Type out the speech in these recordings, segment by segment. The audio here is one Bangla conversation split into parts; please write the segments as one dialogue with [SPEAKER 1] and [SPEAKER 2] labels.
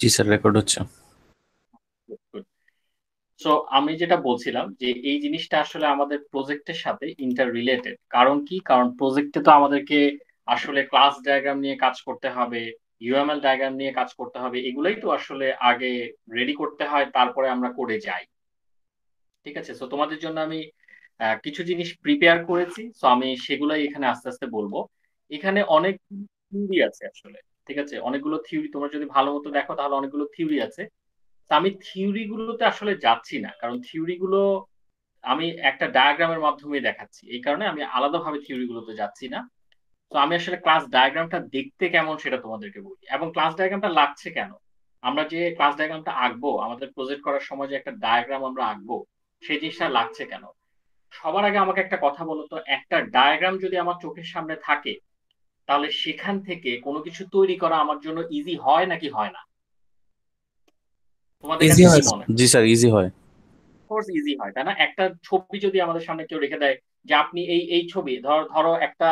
[SPEAKER 1] জি স্যার, রেকর্ড হচ্ছে।
[SPEAKER 2] সো আমি যেটা বলছিলাম যে এই জিনিসটা আসলে আমাদের প্রজেক্টের সাথে ইন্টার রিলেটেড। কারণ কি? কারণ প্রজেক্টে তো আমাদেরকে আসলে ক্লাস ডায়াগ্রাম নিয়ে কাজ করতে হবে, ইউএমএল ডায়াগ্রাম নিয়ে কাজ করতে হবে, এগুলোই তো আসলে আগে রেডি করতে হয়, তারপরে আমরা করে যাই। ঠিক আছে, সো তোমাদের জন্য আমি কিছু জিনিস প্রিপেয়ার করেছি, সো আমি সেগুলাই এখানে আস্তে আস্তে বলবো। এখানে অনেক থিওরি আছে আসলে। ঠিক আছে, অনেকগুলো থিওরি, তোমরা যদি ভালো মতো দেখো তাহলে অনেকগুলো থিওরি আছে। তা আমি থিওরি গুলোতে আসলে যাচ্ছি না, কারণ থিওরি গুলো আমি একটা ডায়াগ্রামের মাধ্যমে দেখাচ্ছি, এই কারণে আমি আলাদাভাবে থিওরি গুলোতে যাচ্ছি না। তো আমি আসলে ক্লাস ডায়াগ্রামটা দেখতে কেমন সেটা তোমাদেরকে বলি, এবং ক্লাস ডায়াগ্রামটা লাগছে কেন। আমরা যে ক্লাস ডায়াগ্রামটা আঁকবো, আমাদের প্রজেক্ট করার সময় যে একটা ডায়াগ্রাম আমরা আঁকবো, সেই জিনিসটা লাগছে কেন। সবার আগে আমাকে একটা কথা বলো তো, একটা ডায়াগ্রাম যদি আমার চোখের সামনে থাকে, তাহলে সেখান থেকে কোনো কিছু তৈরি করা আমার জন্য ইজি হয় নাকি হয় না? তোমাদের
[SPEAKER 1] ইজি
[SPEAKER 2] কাছে কি
[SPEAKER 1] হয়।
[SPEAKER 2] মনে হয়?
[SPEAKER 1] জি স্যার, ইজি হয়।
[SPEAKER 2] কোর্স ইজি হয়, তাই না? একটা ছবি যদি আমাদের সামনে কেউ রেখে দেয়, যে আপনি এই এই ছবি, ধরো ধরো একটা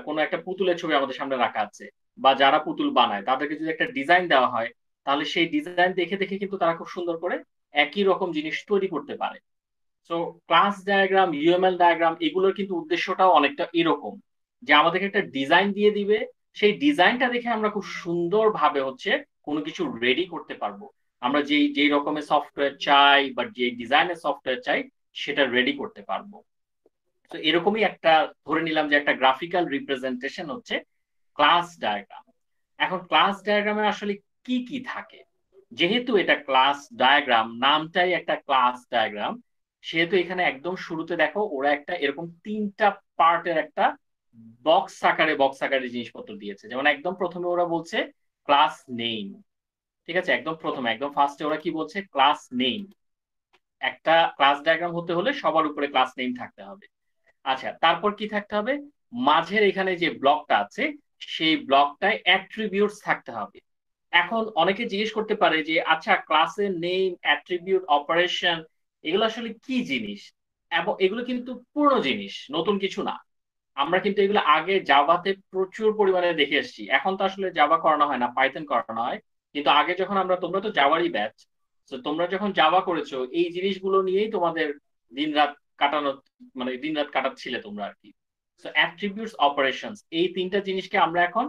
[SPEAKER 2] কোনো একটা পুতুলের ছবি আমাদের সামনে রাখা আছে, বা যারা পুতুল বানায় তাদেরকে যদি একটা ডিজাইন দেওয়া হয়, তাহলে সেই ডিজাইন দেখে দেখে কিন্তু তারা খুব সুন্দর করে একই রকম জিনিস তৈরি করতে পারে। So class diagram, UML diagram, এগুলোর কিন্তু উদ্দেশ্যটাও অনেকটা এরকম, যে আমাদেরকে একটা ডিজাইন দিয়ে দিবে, সেই ডিজাইনটা দেখে আমরা খুব সুন্দরভাবে হচ্ছে কোনো কিছু রেডি করতে পারবো। আমরা যেই যেই রকমের সফটওয়্যার চাই বা যে ডিজাইনের সফটওয়্যার চাই, সেটা রেডি করতে পারবো। তো এরকমই একটা, ধরে নিলাম যে একটা গ্রাফিক্যাল রিপ্রেজেন্টেশন হচ্ছে ক্লাস ডায়াগ্রাম। এখন ক্লাস ডায়াগ্রামে আসলে কি কি থাকে? যেহেতু এটা ক্লাস ডায়াগ্রাম, নামটাই একটা ক্লাস ডায়াগ্রাম, সেহেতু এখানে একদম শুরুতে দেখো ওরা একটা এরকম তিনটা পার্টের একটা বক্স আকারে জিনিসপত্র দিয়েছে। যেমন একদম প্রথমে ওরা বলছে ক্লাস নেম। ঠিক আছে, একদম প্রথমে একদম ফার্স্টে ওরা কি বলছে? Class name. একটা ক্লাস ডায়াগ্রাম হতে হলে সবার উপরে ক্লাস নেম থাকতে হবে। আচ্ছা, তারপর কি থাকতে হবে? মাঝের এখানে যে ব্লকটা আছে, সেই ব্লকটায় অ্যাট্রিবিউটস থাকতে হবে। এখন অনেকে জিজ্ঞেস করতে পারে যে আচ্ছা, ক্লাসের নেম, অ্যাট্রিবিউট, অপারেশন, এগুলো আসলে কি জিনিস? এবং এগুলো কিন্তু পুরনো জিনিস, নতুন কিছু না। আমরা কিন্তু এগুলো আগে জাভাতে প্রচুর পরিমাণে দেখে এসেছি। এখন তো আসলে জাভা করানো হয় না, পাইথন করানো হয়। কিন্তু আগে যখন আমরা, তোমরা তো জাভারই ব্যাচ, তো তোমরা যখন জাভা করেছো, এই জিনিসগুলো নিয়েই তোমাদের দিন রাত কাটানো, মানে দিন রাত কাটাচ্ছিলে তোমরা আর কি। তো অ্যাট্রিবিউটস, অপারেশনস, এই তিনটা জিনিসকে আমরা এখন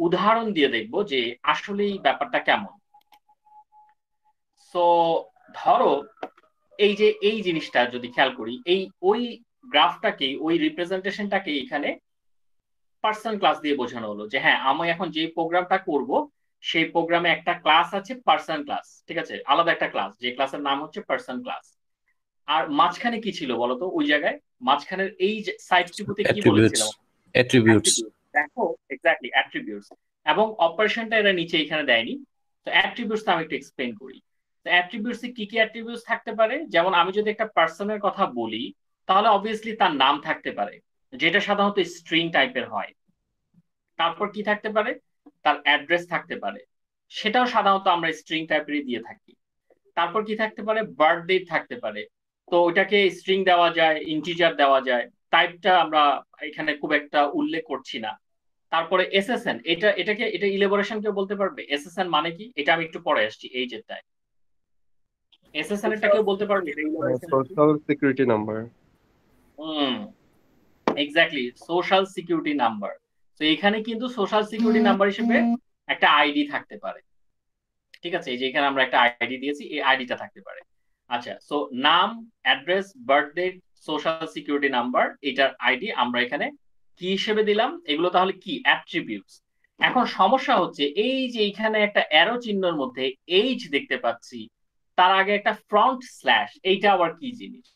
[SPEAKER 2] উদাহরণ দিয়ে দেখবো যে আসলে এই ব্যাপারটা কেমন। সো ধরো, এই যে এই জিনিসটা যদি খেয়াল করি, এই ওই গ্রাফটাকে, ওই রিপ্রেজেন্টেশনটাকে এখানে পার্সন ক্লাস দিয়ে বোঝানো হলো, যে হ্যাঁ, আমি এখন যে প্রোগ্রামটা করব, সেই প্রোগ্রামে একটা ক্লাস আছে পার্সন ক্লাস। ঠিক আছে, আলাদা একটা ক্লাস, যে ক্লাসের নাম হচ্ছে পার্সন ক্লাস। আর মাঝখানে কি ছিল বলতো ওই জায়গায়? মাঝখানের এই যে সাইডটুকুতে কি
[SPEAKER 1] অ্যাট্রিবিউটস।
[SPEAKER 2] বলেছিলাম?
[SPEAKER 1] অ্যাট্রিবিউটস।
[SPEAKER 2] অ্যাট্রিবিউট। দেখো, এক্স্যাক্টলি অ্যাট্রিবিউটস। এবং অপারেশনটা এরা নিচে এখানে দেয়নি। তো অ্যাট্রিবিউটস আমি একটু এক্সপ্লেন করি। তো অ্যাট্রিবিউটস কি কি অ্যাট্রিবিউটস থাকতে পারে? যেমন আমি যদি একটা পার্সনের কথা বলি, তাহলে অবভিয়াসলি তার নাম থাকতে পারে, যেটা সাধারণত স্ট্রিং টাইপের হয়। তারপর কি থাকতে পারে? তার অ্যাড্রেস থাকতে পারে, সেটাও সাধারণত আমরা স্ট্রিং টাইপেরই দিয়ে থাকি। তারপর কি থাকতে পারে? বার্থডে থাকতে পারে। তো ওইটাকে স্ট্রিং দেওয়া যায়, ইন্টিজার দেওয়া যায়। টাইপটা আমরা এখানে খুব একটা উল্লেখ করছি না। তারপরে এসএসএন, এটা ইলেবোরেশন কেউ বলতে পারবে এসএসএন মানে কি? এটা আমি একটু পরে আসছি এই যেটায়। এসএসএন এটা কেউ বলতে পারবে এটা ইলেবোরেশন কি?
[SPEAKER 3] Social security number.
[SPEAKER 2] Hmm, exactly, social security number. তো এখানে কিন্তু সোশ্যাল সিকিউরিটি নাম্বার হিসেবে একটা আইডি থাকতে পারে। ঠিক আছে, এই যে এখানে আমরা একটা আইডি দিয়েছি, এই আইডিটা থাকতে পারে। আচ্ছা, সো নাম, address, birthday, social security number, এটার আইডি আমরা এখানে কি হিসেবে দিলাম? এগুলো তাহলে কি? অ্যাট্রিবিউটস। এখন সমস্যা হচ্ছে এই যে এখানে একটা অ্যারো চিহ্নের মধ্যে এইচ দেখতে পাচ্ছি, তার আগে একটা ফ্রন্ট স্ল্যাশ, এইটা আবার কি জিনিস?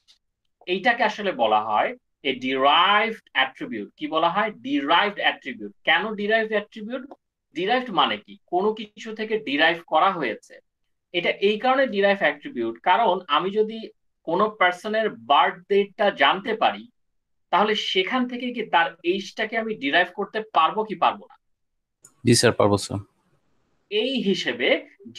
[SPEAKER 2] এইটাকে আসলে বলা হয় এ ডিরাইভড অ্যাট্রিবিউট। কি বলা হয়? Derived attribute. কেন ডিরাইভড অ্যাট্রিবিউট? ডিরাইভড মানে কি? কোনো কিছু থেকে ডিরাইভ করা হয়েছে। এটা এই কারণে ডিরাইভ অ্যাট্রিবিউট, কারণ আমি যদি কোনো পার্সনের বার্থ ডেটটা জানতে পারি, তাহলে সেখান থেকে কি তার এইজটাকে আমি ডিরাইভ করতে পারবো কি পারবো না?
[SPEAKER 1] জি স্যার, পারবো স্যার।
[SPEAKER 2] এই হিসেবে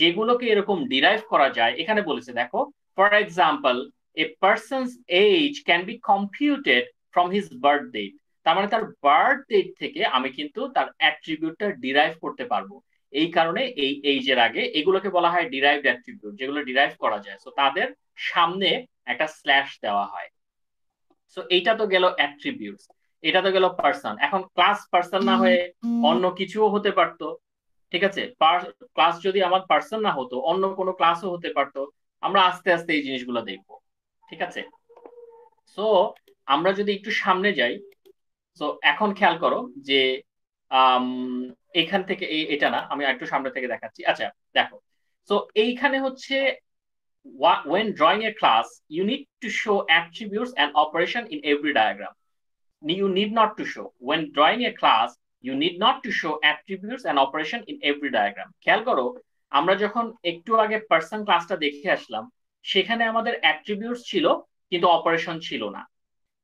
[SPEAKER 2] যেগুলোকে এরকম ডিরাইভ করা যায়, এখানে বলেছে দেখো, for example, a person's age can be computed from his birth date. তার মানে তার বার্থ ডেট থেকে আমি কিন্তু তার অ্যাট্রিবিউটটা ডিরাইভ করতে পারবো। এই কারণে এই এইজের আগে এগুলোকে বলা হয় ডিরাইভড অ্যাট্রিবিউট, যেগুলো ডিরাইভ করা যায়, তো তাদের সামনে একটা স্ল্যাশ দেওয়া হয়। সো এইটা তো গেল অ্যাট্রিবিউটস, এটা তো গেল পার্সন। এখন ক্লাস পার্সন না হয়ে অন্য কিছুও হতে পারতো, ঠিক আছে? ক্লাস যদি আমার পার্সন না হতো, অন্য কোনো ক্লাসও হতে পারতো। আমরা আস্তে আস্তে এই জিনিসগুলো দেখবো, ঠিক আছে? সো আমরা যদি একটু সামনে যাই, তো এখন খেয়াল করো যে আম, এইখান থেকে এটা না, আমি একটু সামনে থেকে দেখাচ্ছি। আচ্ছা, দেখো, তো এইখানে হচ্ছে when drawing a class you need to show attributes and operation in every diagram. You need not to show, when drawing a class you need not to show attributes and operation in every diagram. খেয়াল করো, আমরা যখন একটু আগে পার্সন ক্লাসটা দেখে আসলাম, সেখানে আমাদের অ্যাট্রিবিউটস ছিল কিন্তু অপারেশন ছিল না,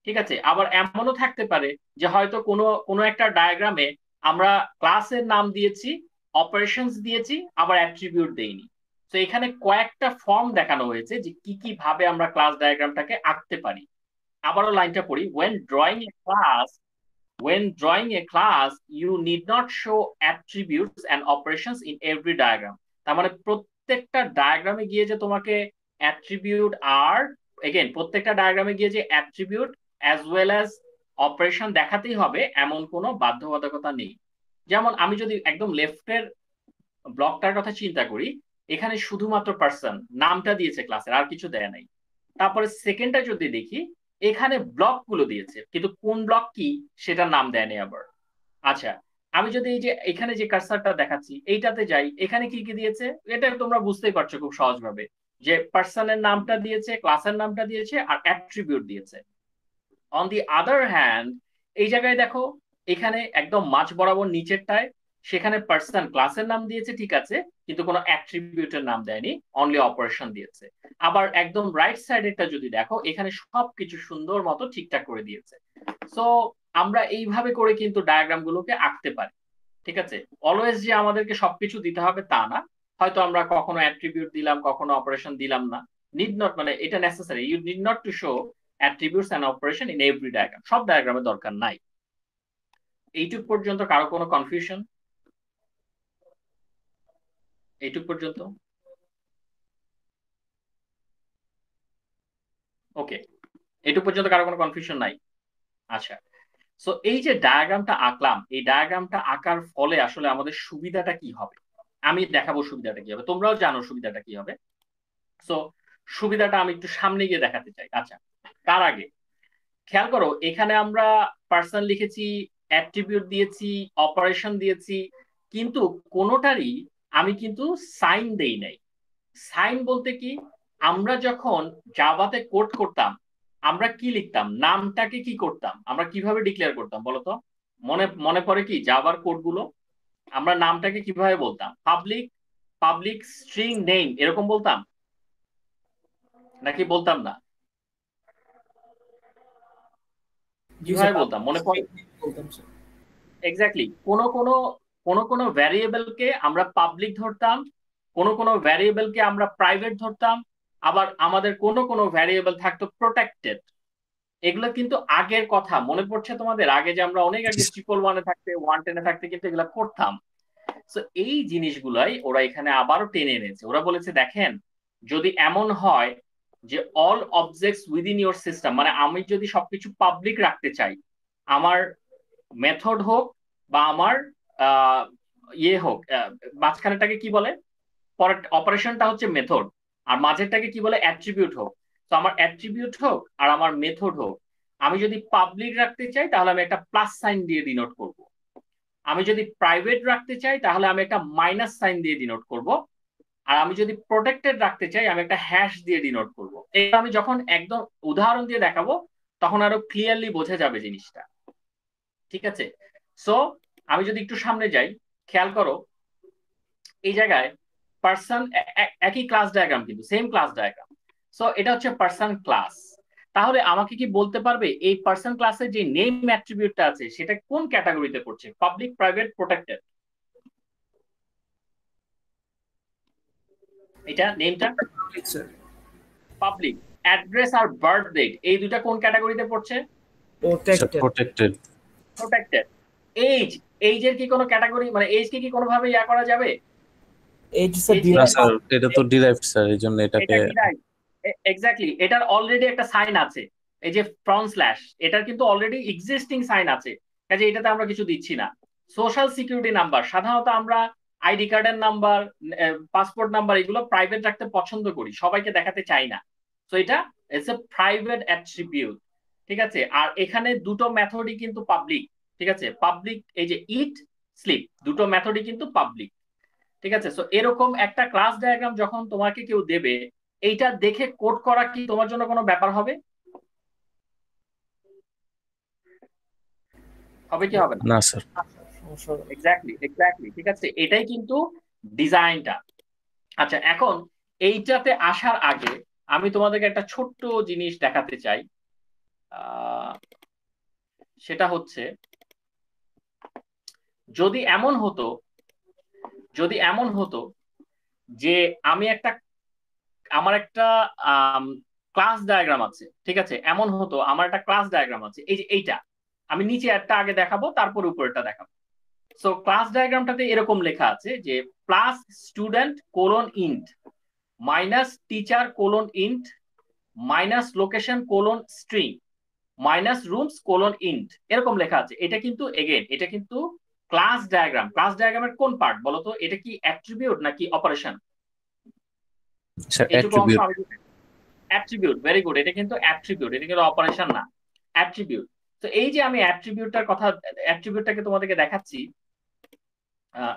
[SPEAKER 2] ঠিক আছে? আবার এমনও থাকতে পারে যে হয়তো কোনো কোনো একটা ডায়াগ্রামে আমরা ক্লাসের নাম দিয়েছি, অপারেশনস দিয়েছি, আবার অ্যাট্রিবিউট দেইনি। তো এখানে কয়েকটা ফর্ম দেখানো হয়েছে যে কি কি ভাবে আমরা ক্লাস ডায়াগ্রামটাকে আঁকতে পারি। আবারও লাইনটা পড়ি, when drawing a class you need not show attributes and operations in every diagram. তার মানে প্রত্যেকটা ডায়াগ্রামে গিয়ে যে তোমাকে অ্যাট্রিবিউট আর এগেন প্রত্যেকটা ডায়াগ্রামে গিয়ে যে attribute as well as operation দেখাতেই হবে এমন কোনো বাধ্যবাধকতা নেই। যেমন আমি যদি একদম লেফটের ব্লকটার কথা চিন্তা করি, এখানে শুধুমাত্র পার্সন নামটা দিয়েছে ক্লাসের, আর কিছু দেয় নাই। তারপরে সেকেন্ডটা যদি দেখি, এখানে ব্লক গুলো দিয়েছে কিন্তু কোন ব্লক কি সেটার নাম দেয়নি আবার। আচ্ছা, আমি যদি এই যে এখানে যে কার্সারটা দেখাচ্ছি এইটাতে যাই, এখানে কি কি দিয়েছে এটা তোমরা বুঝতেই পারছো খুব সহজভাবে, যে পার্সনের নামটা দিয়েছে, ক্লাসের নামটা দিয়েছে, আর অ্যাট্রিবিউট দিয়েছে। অন দি আদার হ্যান্ড, এই জায়গায় দেখো, এখানে একদম মাঝ বরাবর নিচেরটায় সেখানে পার্সন ক্লাসের নাম দিয়েছে, ঠিক আছে, কিন্তু কোনো অ্যাট্রিবিউটের নাম দেয়নি, অনলি অপারেশন দিয়েছে। আবার একদম রাইট সাইডেরটা যদি দেখো, এখানে সবকিছু সুন্দর মতো ঠিকঠাক করে দিয়েছে। সো আমরা এইভাবে করে কিন্তু ডায়াগ্রাম গুলোকে আঁকতে পারি, ঠিক আছে? অলওয়েজ যে আমাদেরকে সবকিছু দিতে হবে তা না, হয়তো আমরা কখনো অ্যাট্রিবিউট দিলাম, কখনো অপারেশন দিলাম না। নিড নট মানে এটা necessary, you need not to show attributes and operation in every diagram, সব ডায়াগ্রামে দরকার নাই। এইটুক পর্যন্ত কারো কোনো কনফিউশন? এইটুক পর্যন্ত ওকে? এইটুক পর্যন্ত কারো কোনো কনফিউশন নাই? আচ্ছা, সো এই যে ডায়াগ্রামটা আঁকলাম, এই ডায়াগ্রামটা আঁকার ফলে আসলে আমাদের সুবিধাটা কি হবে আমি দেখাবো। সুবিধাটা কি হবে তোমরাও জানো সুবিধাটা কি হবে। সো সুবিধাটা আমি একটু সামনে গিয়ে দেখাতে চাই। আচ্ছা, তার আগে খেয়াল করো, এখানে আমরা পার্সন লিখেছি, অ্যাট্রিবিউট দিয়েছি, অপারেশন দিয়েছি, কিন্তু কোনোটারই আমি কিন্তু সাইন দেই নাই। সাইন বলতে কি, আমরা যখন জাভাতে কোড করতাম আমরা কি লিখতাম, নামটাকে কি করতাম, আমরা কিভাবে ডিক্লেয়ার করতাম বলতো? মনে মনে পড়ে কি জাভার কোডগুলো? আমরা নামটাকে কিভাবে বলতাম? পাবলিক পাবলিক স্ট্রিং নেম এরকম বলতাম নাকি বলতাম না?
[SPEAKER 3] জি স্যার,
[SPEAKER 2] কিভাবে বলতাম মনে পড়ে?
[SPEAKER 3] বলতাম স্যার।
[SPEAKER 2] এক্স্যাক্টলি, কোন কোন কোন কোন ভ্যারিয়েবলকে আমরা পাবলিক ধরতাম, কোন কোন ভ্যারিয়েবলকে আমরা প্রাইভেট ধরতাম, আবার আমাদের কোন কোন ভ্যারিয়েবল থাকতো প্রোটেক্টেড। এগুলো কিন্তু আগের কথা, মনে পড়ছে তোমাদের? আগে যে আমরা অনেক আগে ট্রিপল ওয়ানে থাকতে, 110-এ থাকতে কিন্তু এগুলো করতাম। তো এই জিনিসগুলাই ওরা এখানে আবারও টেনে এনেছে। ওরা বলেছে দেখেন, যদি এমন হয় যে all objects within your system, মানে আমি যদি সবকিছু পাবলিক রাখতে চাই, আমার মেথড হোক বা আমার আহ, ইয়ে হোক, মাঝখানেটাকে কি বলে, অপারেশনটা হচ্ছে মেথড, আর মাঝেরটাকে কি বলে, অ্যাট্রিবিউট হোক। তো আমার অ্যাট্রিবিউট হোক আর আমার মেথড হোক, আমি যদি পাবলিক রাখতে চাই তাহলে আমি একটা প্লাস সাইন দিয়ে ডিনোট করব। আমি যদি প্রাইভেট রাখতে চাই তাহলে আমি একটা মাইনাস সাইন দিয়ে ডিনোট করব। আর আমি যদি প্রোটেক্টেড রাখতে চাই আমি একটা হ্যাশ দিয়ে ডিনোট করব। এটা আমি যখন একদম উদাহরণ দিয়ে দেখাবো তখন আরো ক্লিয়ারলি বোঝা যাবে জিনিসটা, ঠিক আছে? সো আমি যদি একটু সামনে যাই, খেয়াল করো, এই জায়গায় পার্সন, একই ক্লাস ডায়াগ্রাম কিন্তু সেম ক্লাস ডায়াগ্রাম। সো এটা হচ্ছে পার্সন ক্লাস। তাহলে আমাকে কি বলতে পারবে এই পার্সন ক্লাসের যে নেম অ্যাট্রিবিউটটা আছে সেটা কোন ক্যাটাগরিতে পড়ছে, পাবলিক, প্রাইভেট, প্রোটেক্টেড? এটা নেমটা
[SPEAKER 3] স্যার,
[SPEAKER 2] পাবলিক। অ্যাড্রেস আর বার্থ ডেট এই দুটা কোন ক্যাটাগরিতে পড়ছে?
[SPEAKER 3] প্রোটেক্টেড।
[SPEAKER 1] প্রোটেক্টেড।
[SPEAKER 2] প্রোটেক্টেড। এইজ, এইজের কি কোনো ক্যাটাগরি, মানে এইজকে কি কোনোভাবে ইয়া করা যাবে?
[SPEAKER 3] age is a
[SPEAKER 2] age
[SPEAKER 1] না
[SPEAKER 3] derived
[SPEAKER 1] স্যার, এটা তো ডিরাইভড স্যার, এই জন্য এটাকে
[SPEAKER 2] এটা ডিরাইভ, এক্স্যাক্টলি, এটার অলরেডি একটা সাইন আছে, এই যে ফ্রন্ট স্ল্যাশ, এটার কিন্তু অলরেডি এক্সিস্টিং সাইন আছে, কাজে এটাতে আমরা কিছু দিচ্ছি না। সোশ্যাল সিকিউরিটি নাম্বার, সাধারণত আমরা আইডি কার্ডের নাম্বার, পাসপোর্ট নাম্বার, এগুলো প্রাইভেট রাখতে পছন্দ করি, সবাইকে দেখাতে চাই না। তো এটা ইটস এ প্রাইভেট অ্যাট্রিবিউট, ঠিক আছে। আর এখানে দুটো মেথডই কিন্তু পাবলিক, ঠিক আছে, পাবলিক, এই যে ইট, স্লিপ, দুটো মেথডই কিন্তু পাবলিক, ঠিক আছে। সো এরকম একটা ক্লাস ডায়াগ্রাম যখন তোমাকে কেউ দেবে, এইটা দেখে কোড করা কি তোমার জন্য কোনো ব্যাপার হবে? হবে কি হবে না?
[SPEAKER 1] না স্যার।
[SPEAKER 3] সমস্যা হবে।
[SPEAKER 2] এক্স্যাক্টলি, এক্স্যাক্টলি, ঠিক আছে, এটাই কিন্তু ডিজাইনটা। আচ্ছা, এখন এইটাতে আসার আগে আমি তোমাদেরকে একটা ছোট্ট জিনিস দেখাতে চাই। সেটা হচ্ছে, যদি এমন হতো, যদি এমন হতো যে আমি একটা, আমার একটা ক্লাস ডায়াগ্রাম আছে, ঠিক আছে, এমন হতো আমার একটা ক্লাস ডায়াগ্রাম আছে, এই যে এইটা, আমি নিচে একটা আগে দেখাবো, তারপর উপরেরটা দেখাবো। সো ক্লাস ডায়াগ্রামটাতে এরকম লেখা আছে যে plus student colon int minus teacher colon int minus location colon string minus rooms colon int, এরকম লেখা আছে। এটা কিন্তু এগেন, এটা কিন্তু ক্লাস ডায়াগ্রাম। ক্লাস ডায়াগ্রামের কোন পার্ট বলো তো? এটা কি অ্যাট্রিবিউট নাকি অপারেশন?
[SPEAKER 1] স্যার
[SPEAKER 2] এইটুকু অংশ
[SPEAKER 1] অ্যাট্রিবিউট।
[SPEAKER 2] আমি, অ্যাট্রিবিউট, ভেরি গুড, এটা কিন্তু অ্যাট্রিবিউট, এটা কিন্তু অপারেশন না, অ্যাট্রিবিউট। তো এই যে আমি অ্যাট্রিবিউটটার কথা, অ্যাট্রিবিউটটাকে তোমাদেরকে দেখাচ্ছি,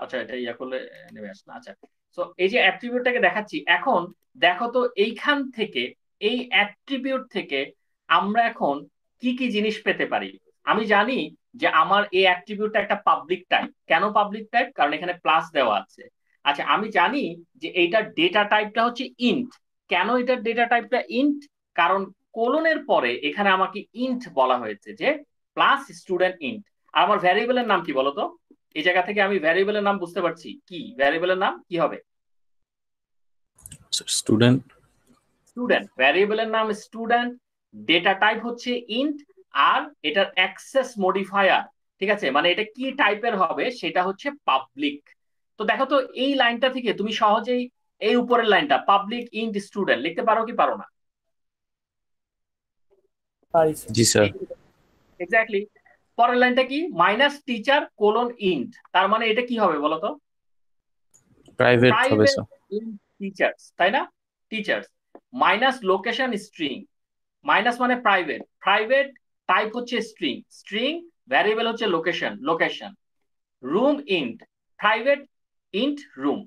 [SPEAKER 2] আচ্ছা এটা ইয়া করলে নেমে আসে না, আচ্ছা। তো এই যে অ্যাট্রিবিউটটাকে দেখাচ্ছি, এখন দেখো তো এইখান থেকে, এই অ্যাট্রিবিউট থেকে আমরা এখন কি কি জিনিস পেতে পারি। আমি জানি যে আমার এই অ্যাট্রিবিউটটা একটা পাবলিক টাইপ। কেন পাবলিক টাইপ? কারণ এখানে প্লাস দেওয়া আছে। আচ্ছা, আমি জানি যে এইটার ডেটা টাইপটা হচ্ছে ইন্ট। কেন এটার ডেটা টাইপটা ইন্ট? কারণ কোলনের পরে এখানে আমাকে ইন্ট বলা হয়েছে, যে প্লাস স্টুডেন্ট ইন্ট। আর আমার ভ্যারিয়েবলের নাম কি বলতো? এই জায়গা থেকে আমি ভ্যারিয়েবলের নাম বুঝতে পারছি, কি ভ্যারিয়েবলের নাম কি হবে?
[SPEAKER 1] স্টুডেন্ট।
[SPEAKER 2] স্টুডেন্ট, ভ্যারিয়েবলের নাম স্টুডেন্ট, ডেটা টাইপ হচ্ছে ইন্ট, আর এটার অ্যাক্সেস মডিফায়ার, ঠিক আছে, মানে এটা কি টাইপের হবে সেটা হচ্ছে পাবলিক। তো দেখো তো এই লাইনটা থেকে তুমি সহজেই এই উপরের লাইনটা পাবলিক ইন্ট স্টুডেন্ট লিখতে পারো কি পারো না?
[SPEAKER 3] পারি স্যার।
[SPEAKER 1] জি স্যার।
[SPEAKER 2] এক্স্যাক্টলি। পরের লাইনটা কি? মাইনাস টিচার কোলন ইন্ট, তার মানে এটা কি হবে বলতো?
[SPEAKER 1] প্রাইভেট হবে
[SPEAKER 2] প্রাইভেট
[SPEAKER 1] স্যার।
[SPEAKER 2] ইন্ট টিচার্স, তাই না? Teachers minus location string, minus মানে প্রাইভেট, প্রাইভেট টাইপ হচ্ছে স্ট্রিং, স্ট্রিং ভ্যারিয়েবল হচ্ছে location, location room int, private int room.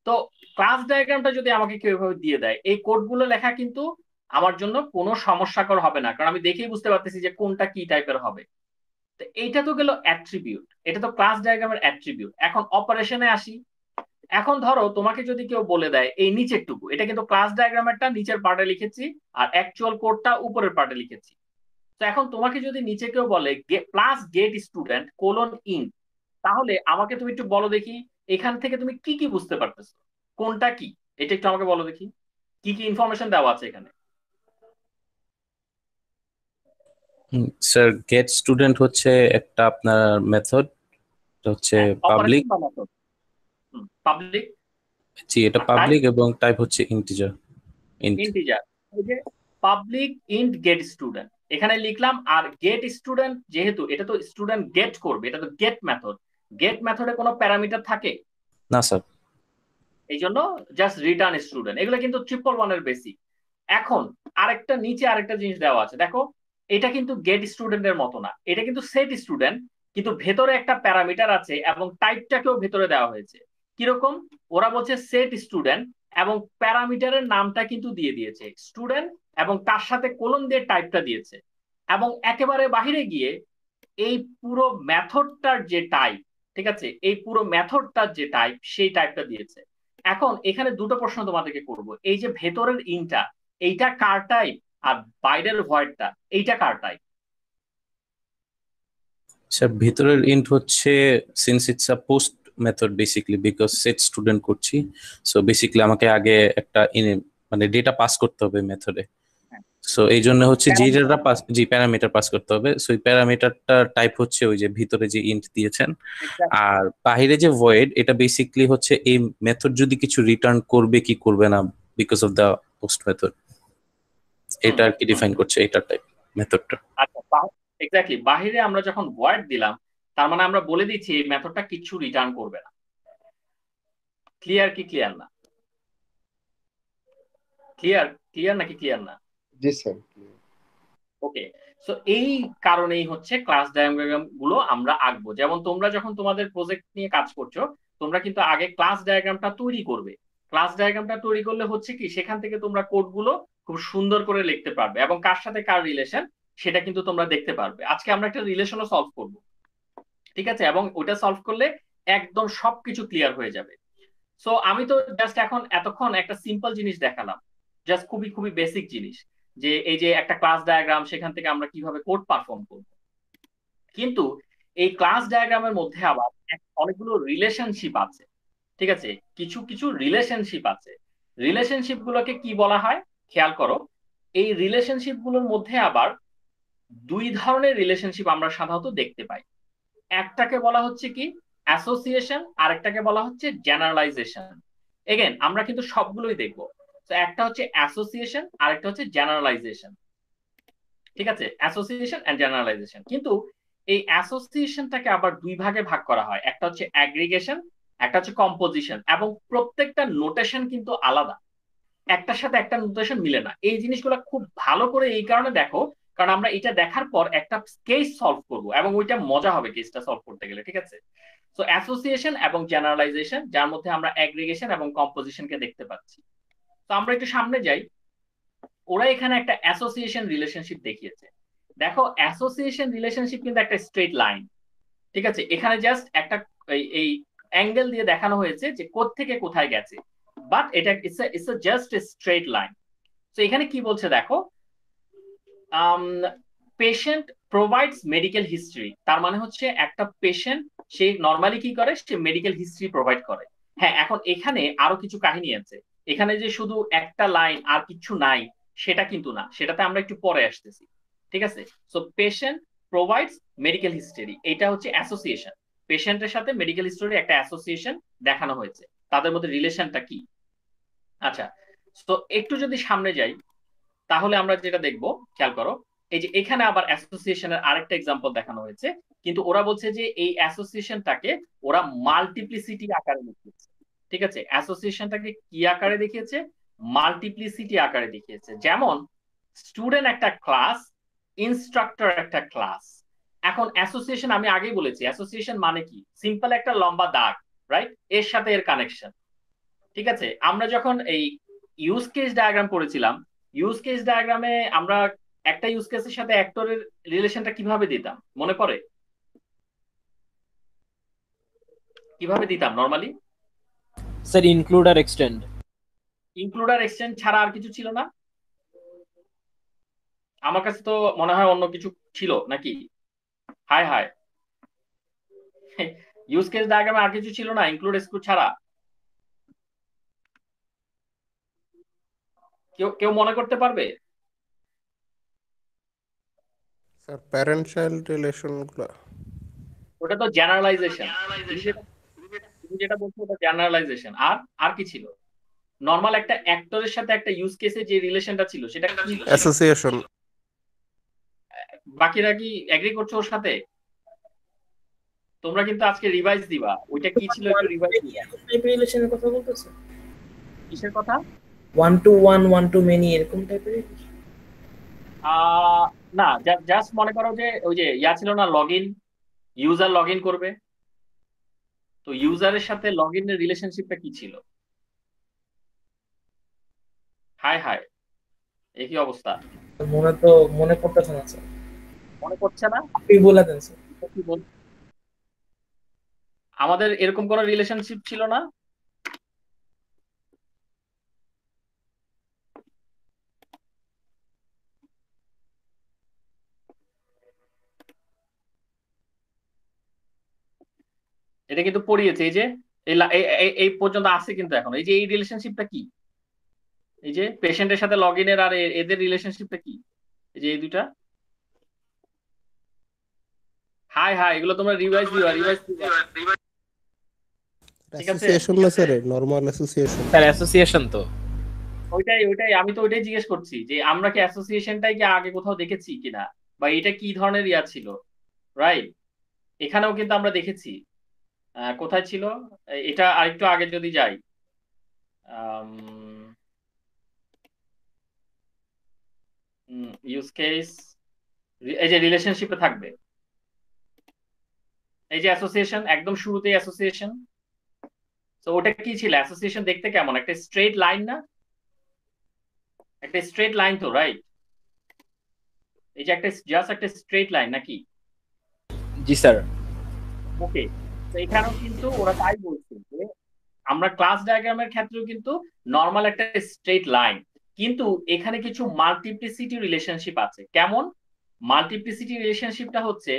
[SPEAKER 2] তো ক্লাস ডায়াগ্রামটা যদি আমাকে কেউ এভাবে দিয়ে দেয়, এই কোডগুলো লেখা কিন্তু আমার জন্য কোনো সমস্যাকর হবে না, কারণ আমি দেখেই বুঝতে পারতেছি যে কোনটা কি টাইপের হবে। তো এইটা তো গেল অ্যাট্রিবিউট, এটা তো ক্লাস ডায়াগ্রামের অ্যাট্রিবিউট। এখন অপারেশনে আসি। এখন ধরো তোমাকে যদি কেউ বলে দেয় এই নিচের টুকু, এটা কিন্তু ক্লাস ডায়াগ্রামেরটা নিচের পার্টে লিখেছি, আর অ্যাকচুয়াল কোডটা উপরের পার্টে লিখেছি। তো এখন তোমাকে যদি নিচে কেউ বলে plus get student colon in, তাহলে আমাকে তুমি একটু বলো দেখি, এখান থেকে তুমি কি কি বুঝতে পারতেছো, কোনটা কি, এটা একটু আমাকে বলো দেখি, কি কি ইনফরমেশন দেওয়া আছে এখানে?
[SPEAKER 1] স্যার গেট স্টুডেন্ট হচ্ছে একটা আপনার মেথড, হচ্ছে পাবলিক।
[SPEAKER 2] অপারেশন বা মেথড। পাবলিক।
[SPEAKER 1] জি, এটা
[SPEAKER 2] আর টাইপ
[SPEAKER 1] পাবলিক এবং টাইপ হচ্ছে ইন্টিজার, ইন্ট।
[SPEAKER 2] ইন্টিজার। এই যে পাবলিক ইন্ট গেট স্টুডেন্ট এখানে লিখলাম, আর গেট স্টুডেন্ট যেহেতু এটা তো স্টুডেন্ট গেট করবে, এটা তো গেট মেথড, গেট মেথডে কোনো প্যারামিটার থাকে?
[SPEAKER 1] না স্যার।
[SPEAKER 2] এই জন্য জাস্ট রিটার্ন স্টুডেন্ট। এগুলো কিন্তু 111 এর বেসিক। এখন আরেকটা নিচে আরেকটা জিনিস দেওয়া আছে, দেখো এটা কিন্তু গেট স্টুডেন্টের মতো না, এটা কিন্তু সেট স্টুডেন্ট, কিন্তু ভেতরে একটা প্যারামিটার আছে এবং টাইপটাকেও ভেতরে দেওয়া হয়েছে। কিরকম? ওরা বলছে সেট স্টুডেন্ট, এবং প্যারামিটারের নামটা কিন্তু দিয়ে দিয়েছে স্টুডেন্ট, এবং তার সাথে কোলন দিয়ে টাইপটা দিয়েছে, এবং একেবারে বাহিরে গিয়ে এই পুরো মেথডটার যে টাইপ, ঠিক আছে, এই পুরো মেথডটার যে টাইপ সেই টাইপটা দিয়েছে। এখন এখানে দুটো প্রশ্ন তোমাদেরকে করব, এই যে ভেতরের ইনটা, এইটা কার টাইপ? আর বাইরের ভয়েডটা, এইটা কার টাইপ?
[SPEAKER 1] স্যার ভিতরের ইন্ট হচ্ছে, since it's a post method basically, because set student করছি, সো বেসিক্যালি আমাকে আগে একটা মানে ডেটা পাস করতে হবে মেথডে। সো এই জন্য হচ্ছে
[SPEAKER 2] প্যারামিটার।
[SPEAKER 1] যেটা পাস, জি প্যারামিটার পাস করতে হবে। সো এই প্যারামিটারটা টাইপ হচ্ছে ওই যে ভিতরে যে ইন্ট দিয়েছেন, আর বাইরে যে ভয়েড, এটা বেসিকলি হচ্ছে এই মেথড যদি কিছু রিটার্ন করবে কি করবে না because of the post method, এটা আর কি ডিফাইন করছে এটার টাইপ মেথডটা।
[SPEAKER 2] আচ্ছা, এক্স্যাক্টলি বাহিরে আমরা যখন ভয়েড দিলাম, তার মানে আমরা বলে দিচ্ছি এই মেথডটা কিছু রিটার্ন করবে না। ক্লিয়ার কি ক্লিয়ার না? ক্লিয়ার ক্লিয়ার নাকি ক্লিয়ার না?
[SPEAKER 4] জি স্যার।
[SPEAKER 2] ওকে। সো এই কারণেই হচ্ছে ক্লাস ডায়াগ্রাম গুলো আমরা আঁকবো। যেমন তোমরা যখন তোমাদের প্রজেক্ট নিয়ে কাজ করছো, তোমরা কিন্তু আগে ক্লাস ডায়াগ্রামটা তৈরি করবে। ক্লাস ডায়াগ্রামটা তৈরি করলে হচ্ছে কি, সেখান থেকে তোমরা কোড গুলো খুব সুন্দর করে লিখতে পারবে এবং কার সাথে কার রিলেশন সেটা কিন্তু তোমরা দেখতে পারবে। আজকে আমরা একটা রিলেশনও সলভ করব, ঠিক আছে, এবং ওটা সলভ করলে একদম সবকিছু ক্লিয়ার হয়ে যাবে। সো আমি তো জাস্ট এখন এতক্ষণ একটা সিম্পল জিনিস দেখালাম, জাস্ট খুবই খুবই বেসিক জিনিস, যে এই যে একটা ক্লাস ডায়াগ্রাম, সেখান থেকে আমরা কিভাবে কোড পারফর্ম করব। কিন্তু এই ক্লাস ডায়াগ্রামের মধ্যে আবার অনেকগুলো রিলেশনশিপ আছে, ঠিক আছে, কিছু কিছু রিলেশনশিপ আছে। রিলেশনশিপ গুলোকে কি বলা হয় খেয়াল করো। এই রিলেশনশিপ গুলোর মধ্যে আবার দুই ধরনের রিলেশনশিপ আমরা সাধারণত দেখতে পাই। একটাকে বলা হচ্ছে কি অ্যাসোসিয়েশন, আর একটাকে বলা হচ্ছে জেনারেলাইজেশন। এগেন আমরা কিন্তু সবগুলোই দেখবো। তো একটা হচ্ছে অ্যাসোসিয়েশন আর একটা হচ্ছে জেনারেলাইজেশন, ঠিক আছে, অ্যাসোসিয়েশন এন্ড জেনারেলাইজেশন। কিন্তু এই অ্যাসোসিয়েশনটাকে আবার দুই ভাগে ভাগ করা হয়, একটা হচ্ছে অ্যাগ্রিগেশন, একটা হচ্ছে কম্পোজিশন, এবং প্রত্যেকটা নোটেশন কিন্তু আলাদা, একটার সাথে একটা নোটেশন মিলে না। এই জিনিসগুলো খুব ভালো করে এই কারণে দেখো, কারণ আমরা এটা দেখার পর একটা কেস সলভ করব এবং ওইটা মজা হবে কেসটা সলভ করতে গেলে, ঠিক আছে। সো অ্যাসোসিয়েশন এবং জেনারেলাইজেশন, যার মধ্যে আমরা অ্যাগ্রিগেশন এবং কম্পোজিশনকে দেখতে পাচ্ছি। তো আমরা একটু সামনে যাই। ওরা এখানে একটা অ্যাসোসিয়েশন রিলেশনশিপ দেখিয়েছে। দেখো অ্যাসোসিয়েশন রিলেশনশিপ কিন্তু একটা স্ট্রেট লাইন, ঠিক আছে। এখানে জাস্ট একটা এই অ্যাঙ্গেল দিয়ে দেখানো হয়েছে যে কোত্থেকে কোথায় গেছে, বাট এটা it's just a straight line. তো এখানে কি বলছে দেখো, পেশেন্ট প্রোভাইডস মেডিকেল হিস্ট্রি, তার মানে হচ্ছে একটা পেশেন্ট সে নর্মালি কি করে, সে মেডিকেল হিস্ট্রি প্রোভাইড করে। হ্যাঁ, এখন এখানে আরো কিছু কাহিনী আছে। এখানে যে শুধু একটা লাইন আর কিছু নাই সেটা কিন্তু না, সেটাতে আমরা একটু পরে আসতেছি, ঠিক আছে। So patient provides medical history, এটা হচ্ছে অ্যাসোসিয়েশন। পেশেন্টের সাথে মেডিকেল হিস্টরি একটা অ্যাসোসিয়েশন দেখানো হয়েছে, তাদের মধ্যে রিলেশনটা কি। আচ্ছা, তো একটু যদি সামনে যাই, তাহলে আমরা যেটা দেখবো খেয়াল করো, এই যে এখানে আবার অ্যাসোসিয়েশনের আরেকটা এক্সাম্পল দেখানো হয়েছে, কিন্তু ওরা বলছে যে এই অ্যাসোসিয়েশনটাকে ওরা মাল্টিপ্লিসিটি আকারে দেখিয়েছে, ঠিক আছে। অ্যাসোসিয়েশনটাকে কি আকারে দেখিয়েছে? মাল্টিপ্লিসিটি আকারে দেখিয়েছে। যেমন স্টুডেন্ট একটা ক্লাস, ইনস্ট্রাক্টর একটা ক্লাস। এখন অ্যাসোসিয়েশন আমি আগেই বলেছি, অ্যাসোসিয়েশন মানে কি, সিম্পল একটা লম্বা দাগ, রাইট, এর সাথে এর কানেকশন, ঠিক আছে। আমরা যখন এই ইউজ কেস ডায়াগ্রাম করেছিলাম, ইউজ কেস ডায়াগ্রামে আমরা একটা ইউজ কেসের সাথে অ্যাক্টরের রিলেশনটা কিভাবে দিতাম মনে পড়ে? কিভাবে দিতাম নরমালি?
[SPEAKER 5] স্যার ইনক্লুড আর এক্সটেন্ড।
[SPEAKER 2] ইনক্লুড আর এক্সটেন্ড ছাড়া আর কিছু ছিল না? আমার কাছে তো মনে হয় অন্য কিছু ছিল নাকি। হায় হায়, ইউজ কেস ডায়াগ্রামে আর কিছু ছিল না ইনক্লুড এক্সক্লুড ছাড়া? কেউ কেউ মনে করতে পারবে?
[SPEAKER 4] স্যার প্যারেন্ট চাইল্ড রিলেশন গুলো।
[SPEAKER 2] ওটা তো জেনারেলাইজেশন। তুমি যেটা বলছো ওটা জেনারেলাইজেশন। আর আর কি ছিল? নরমাল একটা অ্যাক্টরের সাথে একটা ইউজ কেসে যে রিলেশনটা ছিল সেটা কি ছিল?
[SPEAKER 4] অ্যাসোসিয়েশন।
[SPEAKER 2] বাকিরা কি এগ্রি করছো ওর সাথে? তোমরা কিন্তু আজকে রিভাইজ দিবা, ওইটা কি ছিল একটু রিভাইজ দিবা।
[SPEAKER 3] টাইপের রিলেশনের কথা বলতেছে,
[SPEAKER 2] কিসের কথা?
[SPEAKER 3] 1 to 1 1 to many এরকম টাইপের।
[SPEAKER 2] না, জাস্ট মনে করো যে ওই যে ইয়া ছিল না, log in, user log in করবে, তো ইউজারের সাথে লগ ইনের রিলেশনশিপটা কি ছিল? হায় হায়, একই অবস্থা।
[SPEAKER 3] মনে পড়তেছে না স্যার,
[SPEAKER 2] মনে পড়ছে না?
[SPEAKER 3] আপনি বলে দেন স্যার।
[SPEAKER 2] কি বল, আমাদের এরকম কোন রিলেশনশিপ ছিল না? এটা কিন্তু পড়িয়েছে, এই যে এই পর্যন্ত আছে কিন্তু এখন, এই যে এই রিলেশনশিপটা কি, এই যে পেশেন্টের সাথে লগ ইনের আর এদের রিলেশনশিপটা কি? এই যে এই দুটা, হাই হাই, এগুলো তোমরা রিভাইজ দিবা, ঠিক আছে?
[SPEAKER 4] অ্যাসোসিয়েশন না sir, normal association.
[SPEAKER 5] Sir association তো।
[SPEAKER 2] ওইটাই আমি তো ওইটাই জিজ্ঞেস করছি যে আমরা কি অ্যাসোসিয়েশনটাই কি আগে কোথাও দেখেছি কিনা, বা এটা কি ধরনের ইয়া ছিল, রাইট? এখানেও কিন্তু আমরা দেখেছি। কোথায় ছিল এটা, আরেকটু আগে যদি যাই, ইউজ কেস, এই যে রিলেশনশিপে থাকবে, এই যে অ্যাসোসিয়েশন, একদম শুরুতেই অ্যাসোসিয়েশন। তো ওটা কি ছিল? অ্যাসোসিয়েশন দেখতে কেমন? একটা স্ট্রেট লাইন না? একটা স্ট্রেট লাইন তো, রাইট? এই যে একটা জাস্ট একটা স্ট্রেট লাইন নাকি?
[SPEAKER 5] জি স্যার।
[SPEAKER 2] ওকে, তো এখানেও কিন্তু ওরা তাই বলছে যে আমরা ক্লাস ডায়াগ্রামের ক্ষেত্রেও কিন্তু নর্মাল একটা স্ট্রেট লাইন, কিন্তু এখানে কিছু মাল্টিপ্লিসিটি রিলেশনশিপ আছে। কেমন মাল্টিপ্লিসিটি রিলেশনশিপটা? হচ্ছে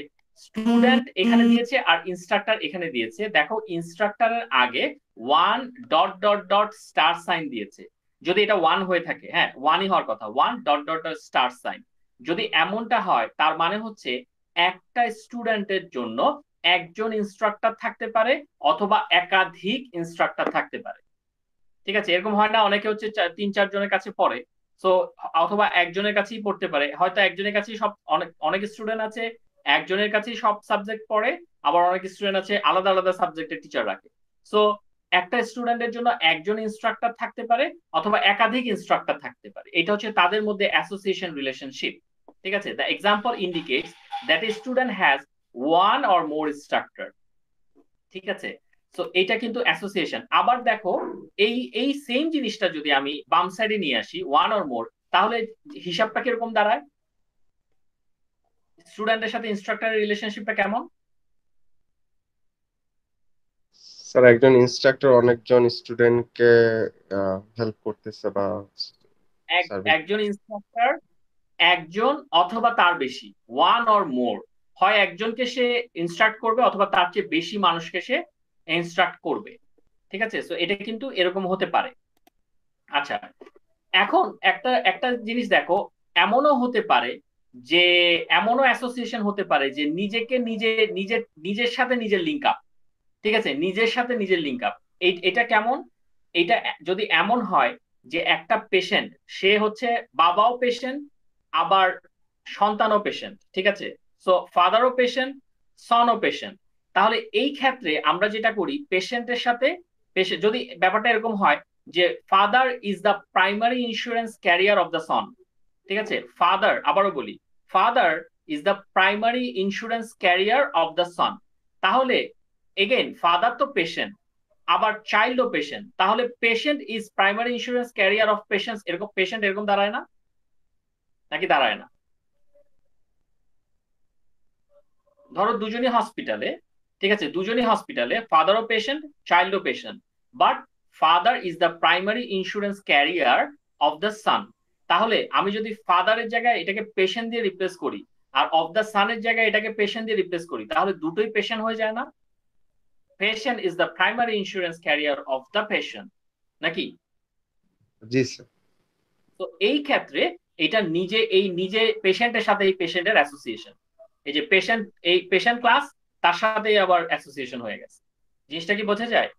[SPEAKER 2] স্টুডেন্ট এখানে দিয়েছে আর ইনস্ট্রাক্টর এখানে দিয়েছে। দেখো ইনস্ট্রাক্টরের আগে one dot dot dot star sign দিয়েছে। যদি এটা ওয়ান হয়ে থাকে, হ্যাঁ ওয়ানই হওয়ার কথা, one dot dot dot star sign. যদি এমনটা হয় তার মানে হচ্ছে একটা স্টুডেন্টের জন্য একজন ইনস্ট্রাক্টর থাকতে পারে অথবা একাধিক ইনস্ট্রাক্টর থাকতে পারে। ঠিক আছে? এরকম হয় না, অনেকে হচ্ছে 3-4 জনের কাছে পড়ে, সো অথবা একজনের কাছেই পড়তে পারে, হয়তো একজনের কাছেই সব, অনেক অনেক স্টুডেন্ট আছে একজনের কাছেই সব সাবজেক্ট পড়ে, আবার অনেক স্টুডেন্ট আছে আলাদা আলাদা সাবজেক্টের টিচার রাখে। সো একটা স্টুডেন্টের জন্য একজন ইনস্ট্রাক্টর থাকতে পারে অথবা একাধিক ইনস্ট্রাক্টর থাকতে পারে। এটা হচ্ছে তাদের মধ্যে অ্যাসোসিয়েশন রিলেশনশিপ। ঠিক আছে? The example indicates that a student has one or more instructor. ঠিক আছে? সো এটা কিন্তু অ্যাসোসিয়েশন। আবার দেখো এই এই সেম জিনিসটা যদি আমি বাম সাইডে নিয়ে আসি, ওয়ান অর মোর, তাহলে হিসাবটা কিরকম দাঁড়ায়? স্টুডেন্টের সাথে ইনস্ট্রাক্টরের রিলেশনশিপটা কেমন?
[SPEAKER 6] স্যার একজন ইনস্ট্রাক্টর অনেকজন স্টুডেন্টকে হেল্প করতেছে বা সার্ভিস।
[SPEAKER 2] একজন ইনস্ট্রাক্টর একজন অথবা তার বেশি, ওয়ান অর মোর, হয় একজনকে সে ইনস্ট্রাক্ট করবে অথবা তার চেয়ে বেশি মানুষকে সে ইনস্ট্রাক্ট করবে। ঠিক আছে? সো এটা কিন্তু এরকম হতে পারে। আচ্ছা, এখন একটা একটা জিনিস দেখো, এমনও হতে পারে যে, এমনও অ্যাসোসিয়েশন হতে পারে যে নিজেকে নিজে নিজের নিজের সাথে নিজের লিঙ্ক আপ। ঠিক আছে? নিজের সাথে নিজের লিঙ্ক আপ। এটা কেমন? এটা যদি এমন হয় যে একটা পেশেন্ট, সে হচ্ছে বাবাও পেশেন্ট আবার সন্তানও পেশেন্ট। ঠিক আছে? সো ফাদারও পেশেন্ট, সনও পেশেন্ট। তাহলে এই ক্ষেত্রে আমরা যেটা করি, পেশেন্টের সাথে যদি ব্যাপারটা এরকম হয় যে father is the primary insurance carrier of the son. ঠিক আছে? ফাদার, আবারও বলি, father is the primary insurance carrier of the son. তাহলে এগেইন ফাদার তো পেশেন্ট, আবার চাইল্ডও পেশেন্ট, তাহলে patient is primary insurance carrier of patients, এরকম পেশেন্ট এরকম দাঁড়ায় না? নাকি দাঁড়ায় না? ধরো দুজনই হসপিটালে, ঠিক আছে, দুজনই হসপিটালে, ফাদারও পেশেন্ট, চাইল্ডও patient, but father is the primary insurance carrier of the son. তাহলে আমি যদি ফাদারের জায়গায় এটাকে পেশেন্ট দিয়ে রিপ্লেস করি আর অফ দ্য সানের জায়গায় এটাকে পেশেন্ট দিয়ে রিপ্লেস করি, তাহলে দুটোই পেশেন্ট হয়ে যায় না? Patient is the primary insurance carrier of the patient, নাকি?
[SPEAKER 6] জি স্যার।
[SPEAKER 2] তো এই ক্ষেত্রে এটা নিজে পেশেন্টের সাথে এই পেশেন্টের অ্যাসোসিয়েশন, এই যে পেশেন্ট, এই পেশেন্ট ক্লাস তার সাথে আবার অ্যাসোসিয়েশন হয়ে গেছে। জিনিসটা কি বোঝা যায়?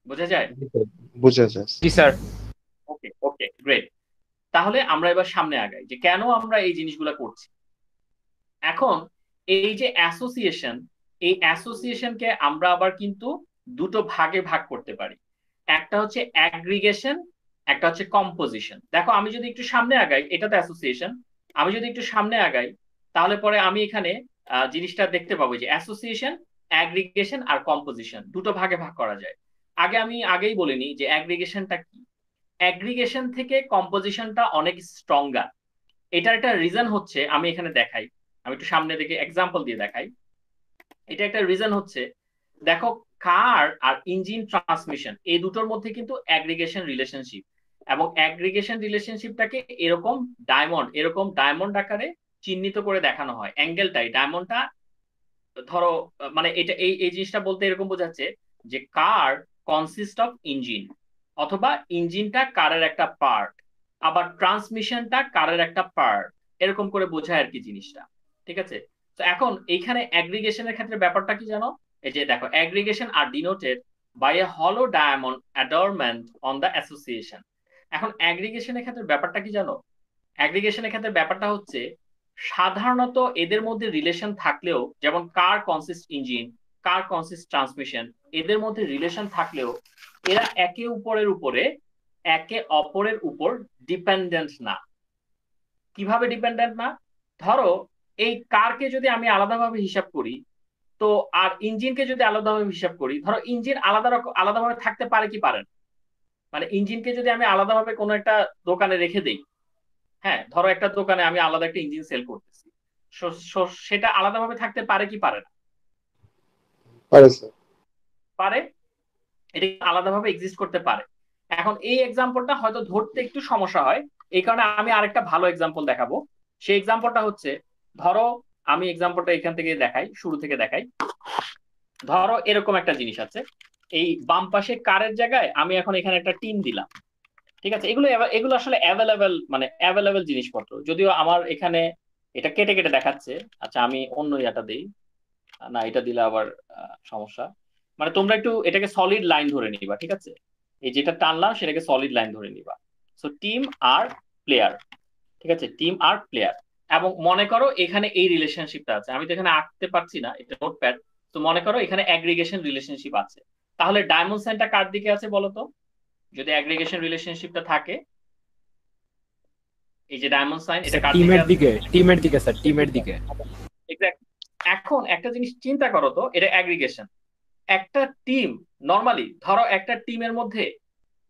[SPEAKER 2] বোঝা যায়?
[SPEAKER 6] বুঝা যায়।
[SPEAKER 5] জি স্যার।
[SPEAKER 2] ওকে ওকে, গ্রেট। তাহলে আমরা এবার সামনে আগাই যে কেন আমরা এই জিনিসগুলো করছি। এখন এই যে অ্যাসোসিয়েশন, এই অ্যাসোসিয়েশনকে আমরা আবার কিন্তু দুটো ভাগে ভাগ করতে পারি। একটা হচ্ছে অ্যাগ্রিগেশন, একটা হচ্ছে কম্পোজিশন। দেখো আমি যদি একটু সামনে আগাই, এটা তো অ্যাসোসিয়েশন, আমি যদি একটু সামনে আগাই তাহলে পরে আমি এখানে জিনিসটা দেখতে পাবো যে অ্যাসোসিয়েশন, অ্যাগ্রিগেশন আর কম্পোজিশন দুটো ভাগে ভাগ করা যায়। আমি আগেই বলিনি যে অ্যাগ্রিগেশনটা কি। অ্যাগ্রিগেশন থেকে কম্পোজিশনটা অনেক স্ট্রঙ্গার। এটার একটা রিজন হচ্ছে, আমি এখানে দেখাই, আমি একটু সামনে থেকে এক্সাম্পল দিয়ে দেখাই। এটা একটা রিজন হচ্ছে, দেখো কার আর ইঞ্জিন ট্রান্সমিশন এই দুটোর মধ্যে কিন্তু অ্যাগ্রিগেশন রিলেশনশিপ, এবং অ্যাগ্রিগেশন রিলেশনশিপটাকে এরকম ডায়মন্ড আকারে চিহ্নিত করে দেখানো হয়। অ্যাঙ্গেলটাই ডায়মন্ডটা, ধরো মানে এটা এই এই জিনিসটা বলতে এরকম বোঝাচ্ছে যে কার কনসিস্ট অফ ইঞ্জিন, অথবা ইঞ্জিনটা কারের একটা পার্ট, আবার ট্রান্সমিশনটা কারের একটা পার্ট, এরকম করে বোঝায় আর কি জিনিসটা। ঠিক আছে, তো এখন এইখানে অ্যাগ্রিগেশনের ক্ষেত্রে ব্যাপারটা কি জানো? এই যে দেখো, অ্যাগ্রিগেশন আর ডিনোটেড বাই এ হলো ডায়মন্ড অ্যাডর্নমেন্ট অন দ্য অ্যাসোসিয়েশন। এখন অ্যাগ্রিগেশনের ক্ষেত্রে ব্যাপারটা কি জানো? অ্যাগ্রিগেশনের ক্ষেত্রে ব্যাপারটা হচ্ছে, সাধারণত এদের মধ্যে রিলেশন থাকলেও, যেমন কার কনসিস্ট ইঞ্জিন, কার কনসিস্ট ট্রান্সমিশন, এদের মধ্যে রিলেশন থাকলেও এরা একে অপরের উপর ডিপেন্ডেন্ট না। কিভাবে ডিপেন্ডেন্ট না? ধরো এই কারকে যদি আমি আলাদাভাবে হিসাব করি, তো আর ইঞ্জিনকে যদি আলাদাভাবে হিসাব করি, ধরো ইঞ্জিন আলাদাভাবে থাকতে পারে কি পারে না? মানে ইঞ্জিনকে যদি আমি আলাদাভাবে কোনো একটা দোকানে রেখে দেই, হ্যাঁ ধরো একটা দোকানে আমি আলাদা একটা ইঞ্জিন সেল করতেছি, সেটা আলাদাভাবে থাকতে পারে কি পারে না?
[SPEAKER 6] পারে স্যার।
[SPEAKER 2] পারে, এটা আলাদাভাবে এক্সিস্ট করতে পারে। এখন এই এক্সাম্পলটা হয়তো ধরতে একটু সমস্যা হয়, এই কারণে আমি আরেকটা ভালো এক্সাম্পল দেখাবো। সেই এক্সাম্পলটা হচ্ছে, ধরো আমি এক্সাম্পলটা এখান থেকে দেখাই, শুরু থেকে দেখাই। ধরো এরকম একটা জিনিস আছে, এই বাম পাশে কারের জায়গায় আমি এখন এখানে একটা টিন দিলাম। ঠিক আছে, এগুলো আসলে অ্যাভেলেবেল জিনিসপত্র, যদিও আমার এখানে এটা কেটে কেটে দেখাচ্ছে। আচ্ছা আমি অন্য ইয়াটা দিই, না এটা দিলে আবার সমস্যা। মানে তোমরা একটু এটাকে সলিড লাইন ধরে নিবা, ঠিক আছে? এই যেটা টানলাম সেটাকে সলিড লাইন ধরে নিবা। সো টিম আর প্লেয়ার, ঠিক আছে, টিম আর প্লেয়ার। এবং মনে করো এখানে এই রিলেশনশিপটা আছে, আমি তো এখানে আঁকতে পারছি না, এটা নোটপ্যাড। তো মনে করো এখানে অ্যাগ্রিগেশন রিলেশনশিপ আছে, তাহলে ডায়মন্ড সাইনটা কার দিকে আছে বলো তো? যদি অ্যাগ্রিগেশন রিলেশনশিপটা থাকে, এই যে ডায়মন্ড সাইন, এটা কার দিকে আছে?
[SPEAKER 5] টিমের দিকে স্যার, টিমের দিকে।
[SPEAKER 2] এক্স্যাক্টলি। এখন একটা জিনিস চিন্তা করো তো, এটা অ্যাগ্রিগেশন। একটা টিম নরমালি, ধরো একটা টিমের মধ্যে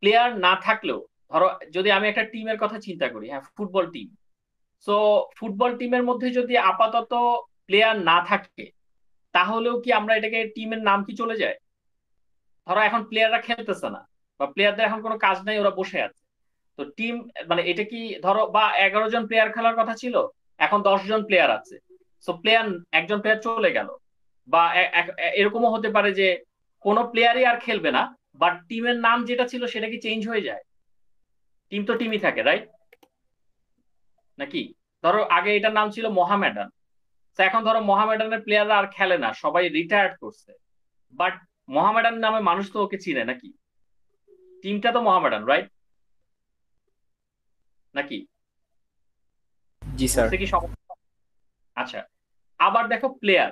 [SPEAKER 2] প্লেয়ার না থাকলেও, ধরো যদি আমি একটা টিমের কথা চিন্তা করি, হ্যাঁ ফুটবল টিম, সো ফুটবল টিমের মধ্যে যদি আপাতত প্লেয়ার না থাকে, তাহলেও কি আমরা এটাকে টিমের নাম কি চলে যায়? ধরো এখন প্লেয়াররা খেলতেছে না, বা প্লেয়ারদের এখন কোনো কাজ নাই, ওরা বসে আছে, তো টিম, মানে এটা কি, ধরো বা 11 জন প্লেয়ার খেলার কথা ছিল, এখন 10 জন প্লেয়ার আছে, সো একজন প্লেয়ার চলে গেল। বা এরকমও হতে পারে যে কোনো প্লেয়ারই আর খেলবে না, বাট টিমের নাম যেটা ছিল সেটা কি চেঞ্জ হয়ে যায়? টিম তো টিমই থাকে, রাইট? নাকি? ধরো আগে এটার নাম ছিল মোহামেডান, তো এখন ধরো মোহামেডানের প্লেয়াররা আর খেলে না, সবাই রিটায়ার্ড করছে, বাট মোহামেডান নামে মানুষ তো ওকে চিনে, নাকি? টিমটা তো মোহামেডান, রাইট? নাকি?
[SPEAKER 5] জি স্যার।
[SPEAKER 2] বুঝতে কি সমস্যা? আচ্ছা, আবার দেখো প্লেয়ার।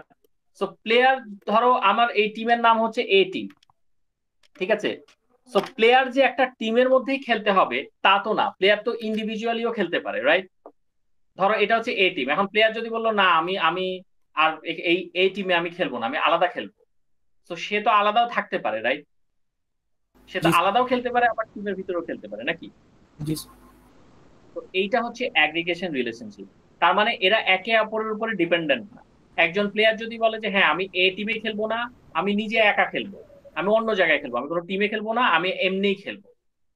[SPEAKER 2] সো প্লেয়ার, ধরো আমার এই টিমের নাম হচ্ছে এ টিম, ঠিক আছে? সো প্লেয়ার যে একটা টিমের মধ্যেই খেলতে হবে তা তো না, প্লেয়ার তো ইন্ডিভিজুয়ালিও খেলতে পারে, রাইট? ধরো এটা হচ্ছে এ টিম, এখন প্লেয়ার যদি বললো না আমি আমি আর এই টিমে আমি খেলবো না, আমি আলাদা খেলবো, তো সে তো আলাদাও থাকতে পারে, রাইট? সে তো
[SPEAKER 3] জি স্যার।
[SPEAKER 2] আলাদাও খেলতে পারে, আবার টিমের ভিতরেও খেলতে পারে, নাকি?
[SPEAKER 3] জি স্যার।
[SPEAKER 2] তো এইটা হচ্ছে অ্যাগ্রিগেশন রিলেশনশিপ। তার মানে এরা একে অপরের উপরে ডিপেন্ডেন্ট না। একজন প্লেয়ার যদি বলে যে হ্যাঁ আমি এ টিমে খেলবো না, আমি নিজে একা খেলবো, আমি অন্য জায়গায় খেলবো, আমি কোনো টিমে খেলবো না, আমি এমনিই খেলবো,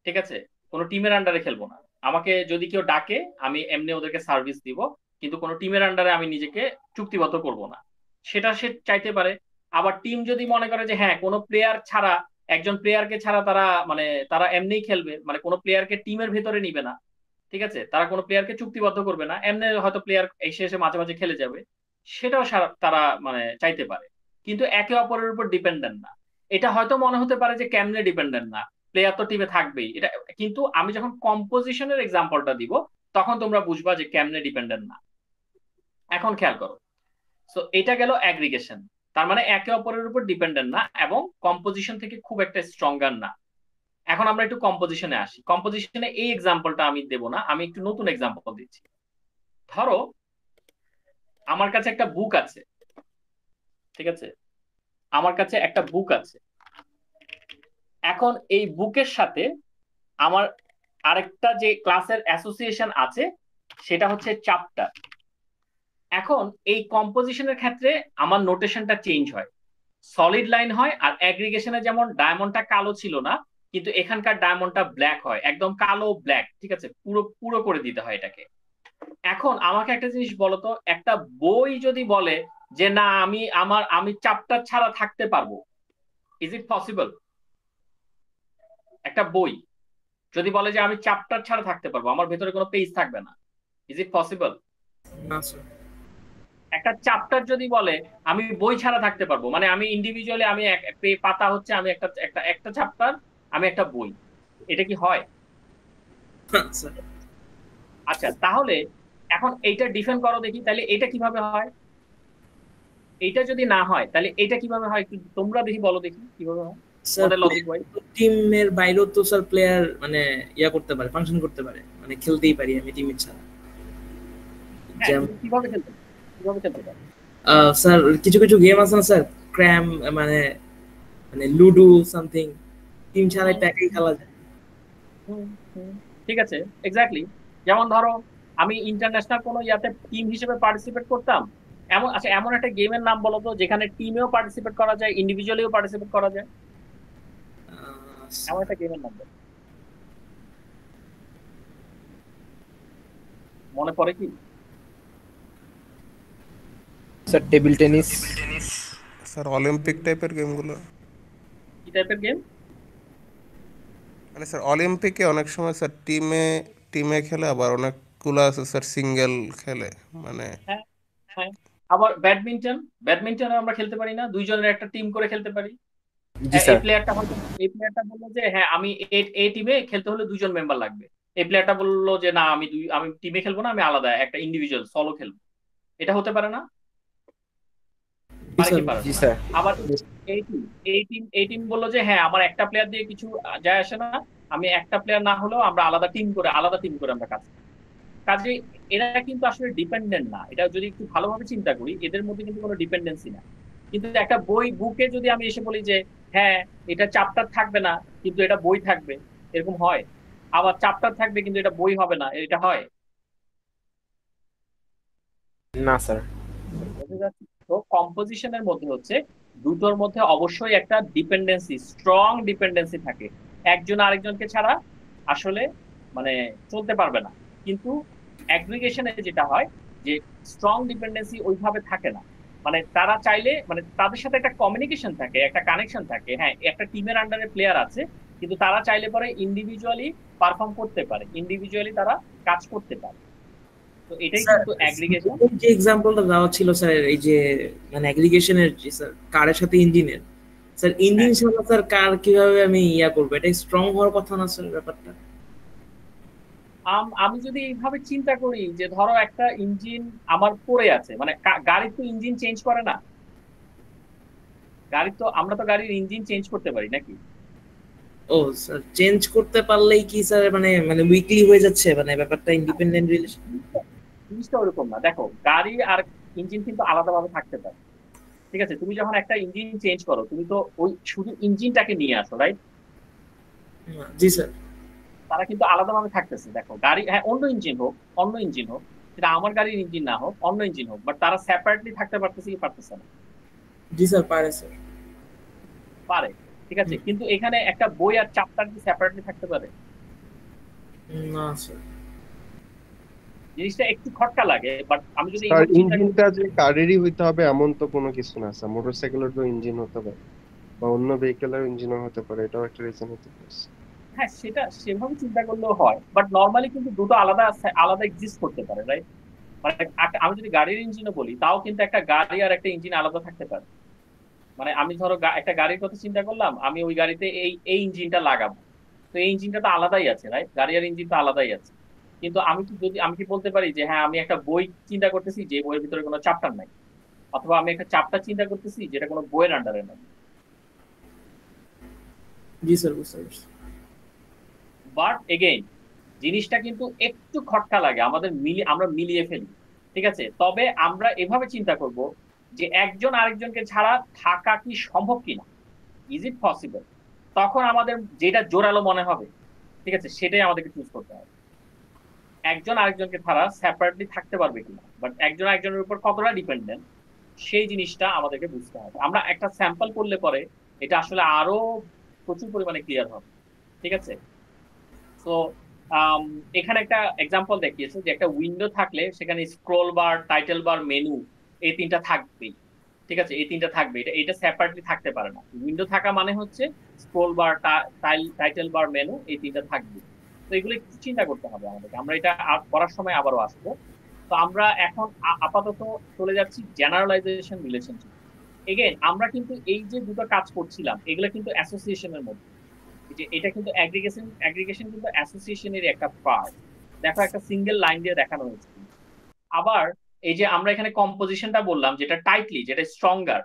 [SPEAKER 2] ঠিক আছে, কোনো টিমের আন্ডারে খেলবো না, আমাকে যদি কেউ ডাকে আমি এমনি ওদেরকে সার্ভিস দিব, কিন্তু কোনো টিমের আন্ডারে আমি নিজেকে চুক্তিবদ্ধ করব না, সেটা সে চাইতে পারে। আবার টিম যদি মনে করে যে হ্যাঁ কোনো প্লেয়ার ছাড়া, একজন প্লেয়ারকে ছাড়া তারা, মানে তারা এমনিই খেলবে, মানে কোনো প্লেয়ারকে টিমের ভেতরে নিবে না, ঠিক আছে, তারা কোনো প্লেয়ারকে চুক্তিবদ্ধ করবে না, এমনি হয়তো প্লেয়ার এসে এসে মাঝে মাঝে খেলে যাবে, সেটাও তারা মানে চাইতে পারে, কিন্তু একে অপরের উপর ডিপেন্ডেন্ট না। এটা হয়তো মনে হতে পারে যে কেমনে ডিপেন্ডেন্ট না, প্লেয়ার তো টিমে থাকবেই, এটা কিন্তু আমি যখন কম্পোজিশনের এক্সাম্পলটা দিব তখন তোমরা বুঝবা যে কেমনে ডিপেন্ডেন্ট না। এখন খেয়াল করো, সো এটা গেল অ্যাগ্রিগেশন, তার মানে একে অপরের উপর ডিপেন্ডেন্ট না এবং কম্পোজিশন থেকে খুব একটা স্ট্রঙ্গার না। এখন আমরা একটু কম্পোজিশনে আসি। কম্পোজিশনে এই এক্সাম্পলটা আমি দেব না, আমি একটু নতুন এক্সাম্পল দিচ্ছি। ধরো আমার কাছে একটা বুক আছে, ঠিক আছে, আমার কাছে একটা বুক আছে। এখন এই বুকের সাথে আমার আরেকটা যে ক্লাসের অ্যাসোসিয়েশন আছে সেটা হচ্ছে চ্যাপ্টার। এখন এই কম্পোজিশনের ক্ষেত্রে আমার নোটেশনটা চেঞ্জ হয়, সলিড লাইন হয়, আর অ্যাগ্রিগেশনে যেমন ডায়মন্ডটা কালো ছিল না, কিন্তু এখানকার ডায়মন্ডটা ব্ল্যাক হয়, একদম কালো ব্ল্যাক, ঠিক আছে, পুরো পুরো করে দিতে হয় এটাকে। এখন আমাকে একটা জিনিস বলো তো, একটা বই যদি বলে যে না আমি চ্যাপ্টার ছাড়া থাকতে পারবো, ইজ ইট পসিবল? একটা বই যদি বলে যে আমি চ্যাপ্টার ছাড়া থাকতে পারবো, আমার ভেতরে কোনো পেজ থাকবে না, ইজ ইট পসিবল?
[SPEAKER 3] না স্যার।
[SPEAKER 2] একটা চ্যাপ্টার যদি বলে আমি বই ছাড়া থাকতে পারবো, মানে আমি ইন্ডিভিজুয়ালি আমি পাতা হচ্ছে আমি একটা একটা একটা চ্যাপ্টার, আমি একটা বই, এটা কি হয়?
[SPEAKER 3] স্যার
[SPEAKER 2] আচ্ছা, তাহলে এখন এইটা ডিফেন্ড করো দেখি, তাহলে এটা কিভাবে হয়? এইটা যদি না হয় তাহলে এটা কিভাবে হয়, একটু তোমরা দেখি বলো দেখি কিভাবে হয়
[SPEAKER 3] স্যার
[SPEAKER 2] তোমাদের লজিক ওয়াইজ।
[SPEAKER 3] টিমের বাইরেও তো স্যার প্লেয়ার মানে ইয়া করতে পারে, ফাংশন করতে পারে, মানে খেলতেই পারি আমি টিমের ছাড়া।
[SPEAKER 2] হ্যাঁ, কিন্তু কিভাবে খেলতে পারে?
[SPEAKER 3] স্যার কিছু কিছু গেম আছে না স্যার, ক্র্যাম মানে মানে লুডো সামথিং, টিম ছাড়াই প্যাকেই খেলা যায়।
[SPEAKER 2] হুম, হুম, ঠিক আছে, এক্স্যাক্টলি। যেমন ধরো আমি ইন্টারন্যাশনাল কোনো ইয়াতে টিম হিসেবে পার্টিসিপেট করতাম, এমন আচ্ছা এমন একটা গেমের নাম বলো তো যেখানে টিমেও পার্টিসিপেট করা যায়, ইন্ডিভিজুয়ালিও পার্টিসিপেট করা যায়, এমন একটা গেমের নাম বলো। মনে পড়ে কি?
[SPEAKER 5] Sir table tennis.
[SPEAKER 4] Sir Olympic টাইপের গেমগুলো,
[SPEAKER 2] কি টাইপের গেম?
[SPEAKER 4] মানে স্যার অলিম্পিকে অনেক সময় স্যার টিমে টিমে খেলে, আবার অনেকগুলো আছে স্যার সিঙ্গেল খেলে, মানে
[SPEAKER 2] হ্যাঁ, হ্যাঁ। আবার ব্যাডমিন্টন আমরা খেলতে পারি না, দুইজনের একটা টিম করে খেলতে পারি।
[SPEAKER 5] জি
[SPEAKER 2] এই
[SPEAKER 5] স্যার।
[SPEAKER 2] প্লেয়ারটা বললো যে হ্যাঁ আমি এই টিমে খেলতে হলে দুজন মেম্বার লাগবে, এই প্লেয়ারটা বললো যে না আমি টিমে খেলবো না, আমি আলাদা একটা ইন্ডিভিজুয়াল সলো খেলবো। এটা হতে পারে না? পারে কি পারে
[SPEAKER 5] জি
[SPEAKER 2] না?
[SPEAKER 5] স্যার।
[SPEAKER 2] আবার এই টিম বললো যে হ্যাঁ আমার একটা প্লেয়ার দিয়ে কিছু যায় আসে না, আমি একটা প্লেয়ার না হলেও আমরা আলাদা টিম করে আমরা কাজ করি। কাজে এরা কিন্তু আসলে ডিপেন্ডেন্ট না, এটা যদি একটু ভালোভাবে চিন্তা করি এদের মধ্যে কিন্তু কোনো ডিপেন্ডেন্সি না। কিন্তু একটা বুকে যদি আমি এসে বলি যে হ্যাঁ এটা চ্যাপ্টার থাকবে না কিন্তু এটা বই থাকবে, এরকম হয়? আবার চ্যাপ্টার থাকবে কিন্তু এটা বই হবে না, এটা হয়?
[SPEAKER 5] না স্যার।
[SPEAKER 2] বুঝতে যাচ্ছে তো কম্পোজিশনের মধ্যে হচ্ছে দুটোর মধ্যে অবশ্যই একটা ডিপেন্ডেন্সি, স্ট্রং ডিপেন্ডেন্সি থাকে, একজন আরেকজনকে ছাড়া আসলে মানে চলতে পারবে না। কিন্তু অ্যাগ্রিগেশনে যেটা হয় যে স্ট্রং ডিপেন্ডেন্সি ওইভাবে থাকে না, মানে তারা চাইলে মানে তাদের সাথে একটা কমিউনিকেশন থাকে, একটা কানেকশন থাকে, হ্যাঁ একটা টিমের আন্ডারে প্লেয়ার আছে কিন্তু তারা চাইলে পরে ইন্ডিভিজুয়ালি পারফর্ম করতে পারে, ইন্ডিভিজুয়ালি তারা কাজ করতে পারে। তো এটাই
[SPEAKER 3] স্যার
[SPEAKER 2] কিন্তু অ্যাগ্রিগেশন।
[SPEAKER 3] যে এক্সাম্পলটা দেওয়া ছিল স্যার, এই যে মানে অ্যাগ্রিগেশনের যে স্যার কারের সাথে ইঞ্জিনের, স্যার ইঞ্জিন ছাড়া স্যার কার কিভাবে আমি ইয়া করবো, এটা স্ট্রং হওয়ার কথা না স্যার ব্যাপারটা?
[SPEAKER 2] আমি যদি এইভাবে চিন্তা করি যে ধরো একটা ইঞ্জিন আমার পড়ে আছে, মানে গাড়ি তো ইঞ্জিন চেঞ্জ করে না, আমরা তো গাড়ির ইঞ্জিন চেঞ্জ করতে পারি নাকি?
[SPEAKER 3] ও স্যার চেঞ্জ করতে পারলেই কি স্যার মানে মানে উইকলি হয়ে যাচ্ছে মানে ব্যাপারটা ইন্ডিপেন্ডেন্ট রিলেশন?
[SPEAKER 2] জিনিসটা ওরকম না, দেখো গাড়ি আর ইঞ্জিন কিন্তু আলাদাভাবে থাকতে পারে। ঠিক আছে, তুমি যখন একটা ইঞ্জিন চেঞ্জ করো তুমি তো ওই শুধু ইঞ্জিনটাকে নিয়ে আসো, রাইট?
[SPEAKER 3] জি স্যার।
[SPEAKER 2] তারা কিন্তু আলাদাভাবে থাকতেছে, দেখো গাড়ি হ্যাঁ অন্য ইঞ্জিন হোক, সেটা আমার গাড়ির ইঞ্জিন না হোক, অন্য ইঞ্জিন হোক, বাট তারা সেপারেটলি থাকতে পারতেছে কি পারতেছে না?
[SPEAKER 3] জি স্যার পারে স্যার।
[SPEAKER 2] পারে, ঠিক আছে, কিন্তু এখানে একটা বই আর চ্যাপ্টার কি সেপারেটলি থাকতে পারে?
[SPEAKER 3] না স্যার।
[SPEAKER 2] জিনিসটা একটু খটকা লাগে, বাট আমি যদি
[SPEAKER 6] আর
[SPEAKER 2] এইভাবে চিন্তা করি।
[SPEAKER 6] ইঞ্জিনটা যে কারেরই হইতে হবে এমন তো কোনো কিছু না স্যার, মোটরসাইকেলেরও ইঞ্জিন হতে পারে বা অন্য ভেহিকেলের ইঞ্জিনও হতে পারে, এটাও একটা রিজন হতে পারে।
[SPEAKER 2] হ্যাঁ সেটা সেভাবে চিন্তা করলেও হয়, বাট নর্মালি কিন্তু দুটো আলাদা আলাদা এক্সিস্ট করতে পারে, রাইট? মানে আমি যদি গাড়ির ইঞ্জিনও বলি তাও কিন্তু একটা গাড়ি আর একটা ইঞ্জিন আলাদা থাকতে পারে। মানে আমি ধরো একটা গাড়ির কথা চিন্তা করলাম, আমি ওই গাড়িতে এই এই ইঞ্জিনটা লাগাবো, তো এই ইঞ্জিনটা তো আলাদাই আছে, রাইট? গাড়ি আর ইঞ্জিন তো আলাদাই আছে। কিন্তু আমি কি বলতে পারি যে হ্যাঁ আমি একটা বই চিন্তা করতেছি যে বইয়ের ভিতরে কোনো চ্যাপ্টার নাই, অথবা আমি একটা চ্যাপ্টার চিন্তা করতেছি যেটা কোনো বইয়ের আন্ডারে নাই?
[SPEAKER 3] জি স্যার বুঝতে পারছি।
[SPEAKER 2] বাট এগেইন জিনিসটা কিন্তু একটু খটকা লাগে, আমরা মিলিয়ে ফেলি, ঠিক আছে? তবে আমরা এভাবে চিন্তা করব যে একজন আরেকজনকে ছাড়া থাকা কি সম্ভব কিনা, ইজ ইট পসিবল? তখন আমাদের যেটা জোরালো মনে হবে, ঠিক আছে, সেটাই আমাদেরকে চুজ করতে হবে। একজন আরেকজনকে ছাড়া সেপারেটলি থাকতে পারবে কিনা, বাট একজন আরেকজনের উপর কতটা ডিপেন্ডেন্ট সেই জিনিসটা আমাদেরকে বুঝতে হবে। আমরা একটা স্যাম্পল করলে পরে এটা আসলে আরো প্রচুর পরিমাণে ক্লিয়ার হবে, ঠিক আছে? তো এখানে একটা এক্সাম্পল দেখিয়েছে যে একটা উইন্ডো থাকলে সেখানে scroll bar, title bar, menu, এই তিনটা থাকবেই। ঠিক আছে, এই তিনটা থাকবে, এটা এটা সেপারেটলি থাকতে পারে না। উইন্ডো থাকা মানে হচ্ছে স্ক্রোল বার, টাইটেল বার, মেনু, এই তিনটা থাকবে। তো এগুলো একটু চিন্তা করতে হবে আমাদেরকে, আমরা এটা করার সময় আবারও আসবো। তো আমরা এখন আপাতত চলে যাচ্ছি জেনারেলাইজেশন রিলেশনশিপ। এগেইন আমরা কিন্তু এই যে দুটো কাজ করছিলাম এগুলো কিন্তু অ্যাসোসিয়েশনের মধ্যে, যে এটা কিন্তু অ্যাগ্রিগেশন কিন্তু অ্যাসোসিয়েশনের একটা পার্ট। দেখো একটা সিঙ্গেল লাইন দিয়ে দেখানো হয়েছে। আবার এই যে আমরা এখানে কম্পোজিশনটা বললাম যেটা টাইটলি, যেটা স্ট্রঙ্গার,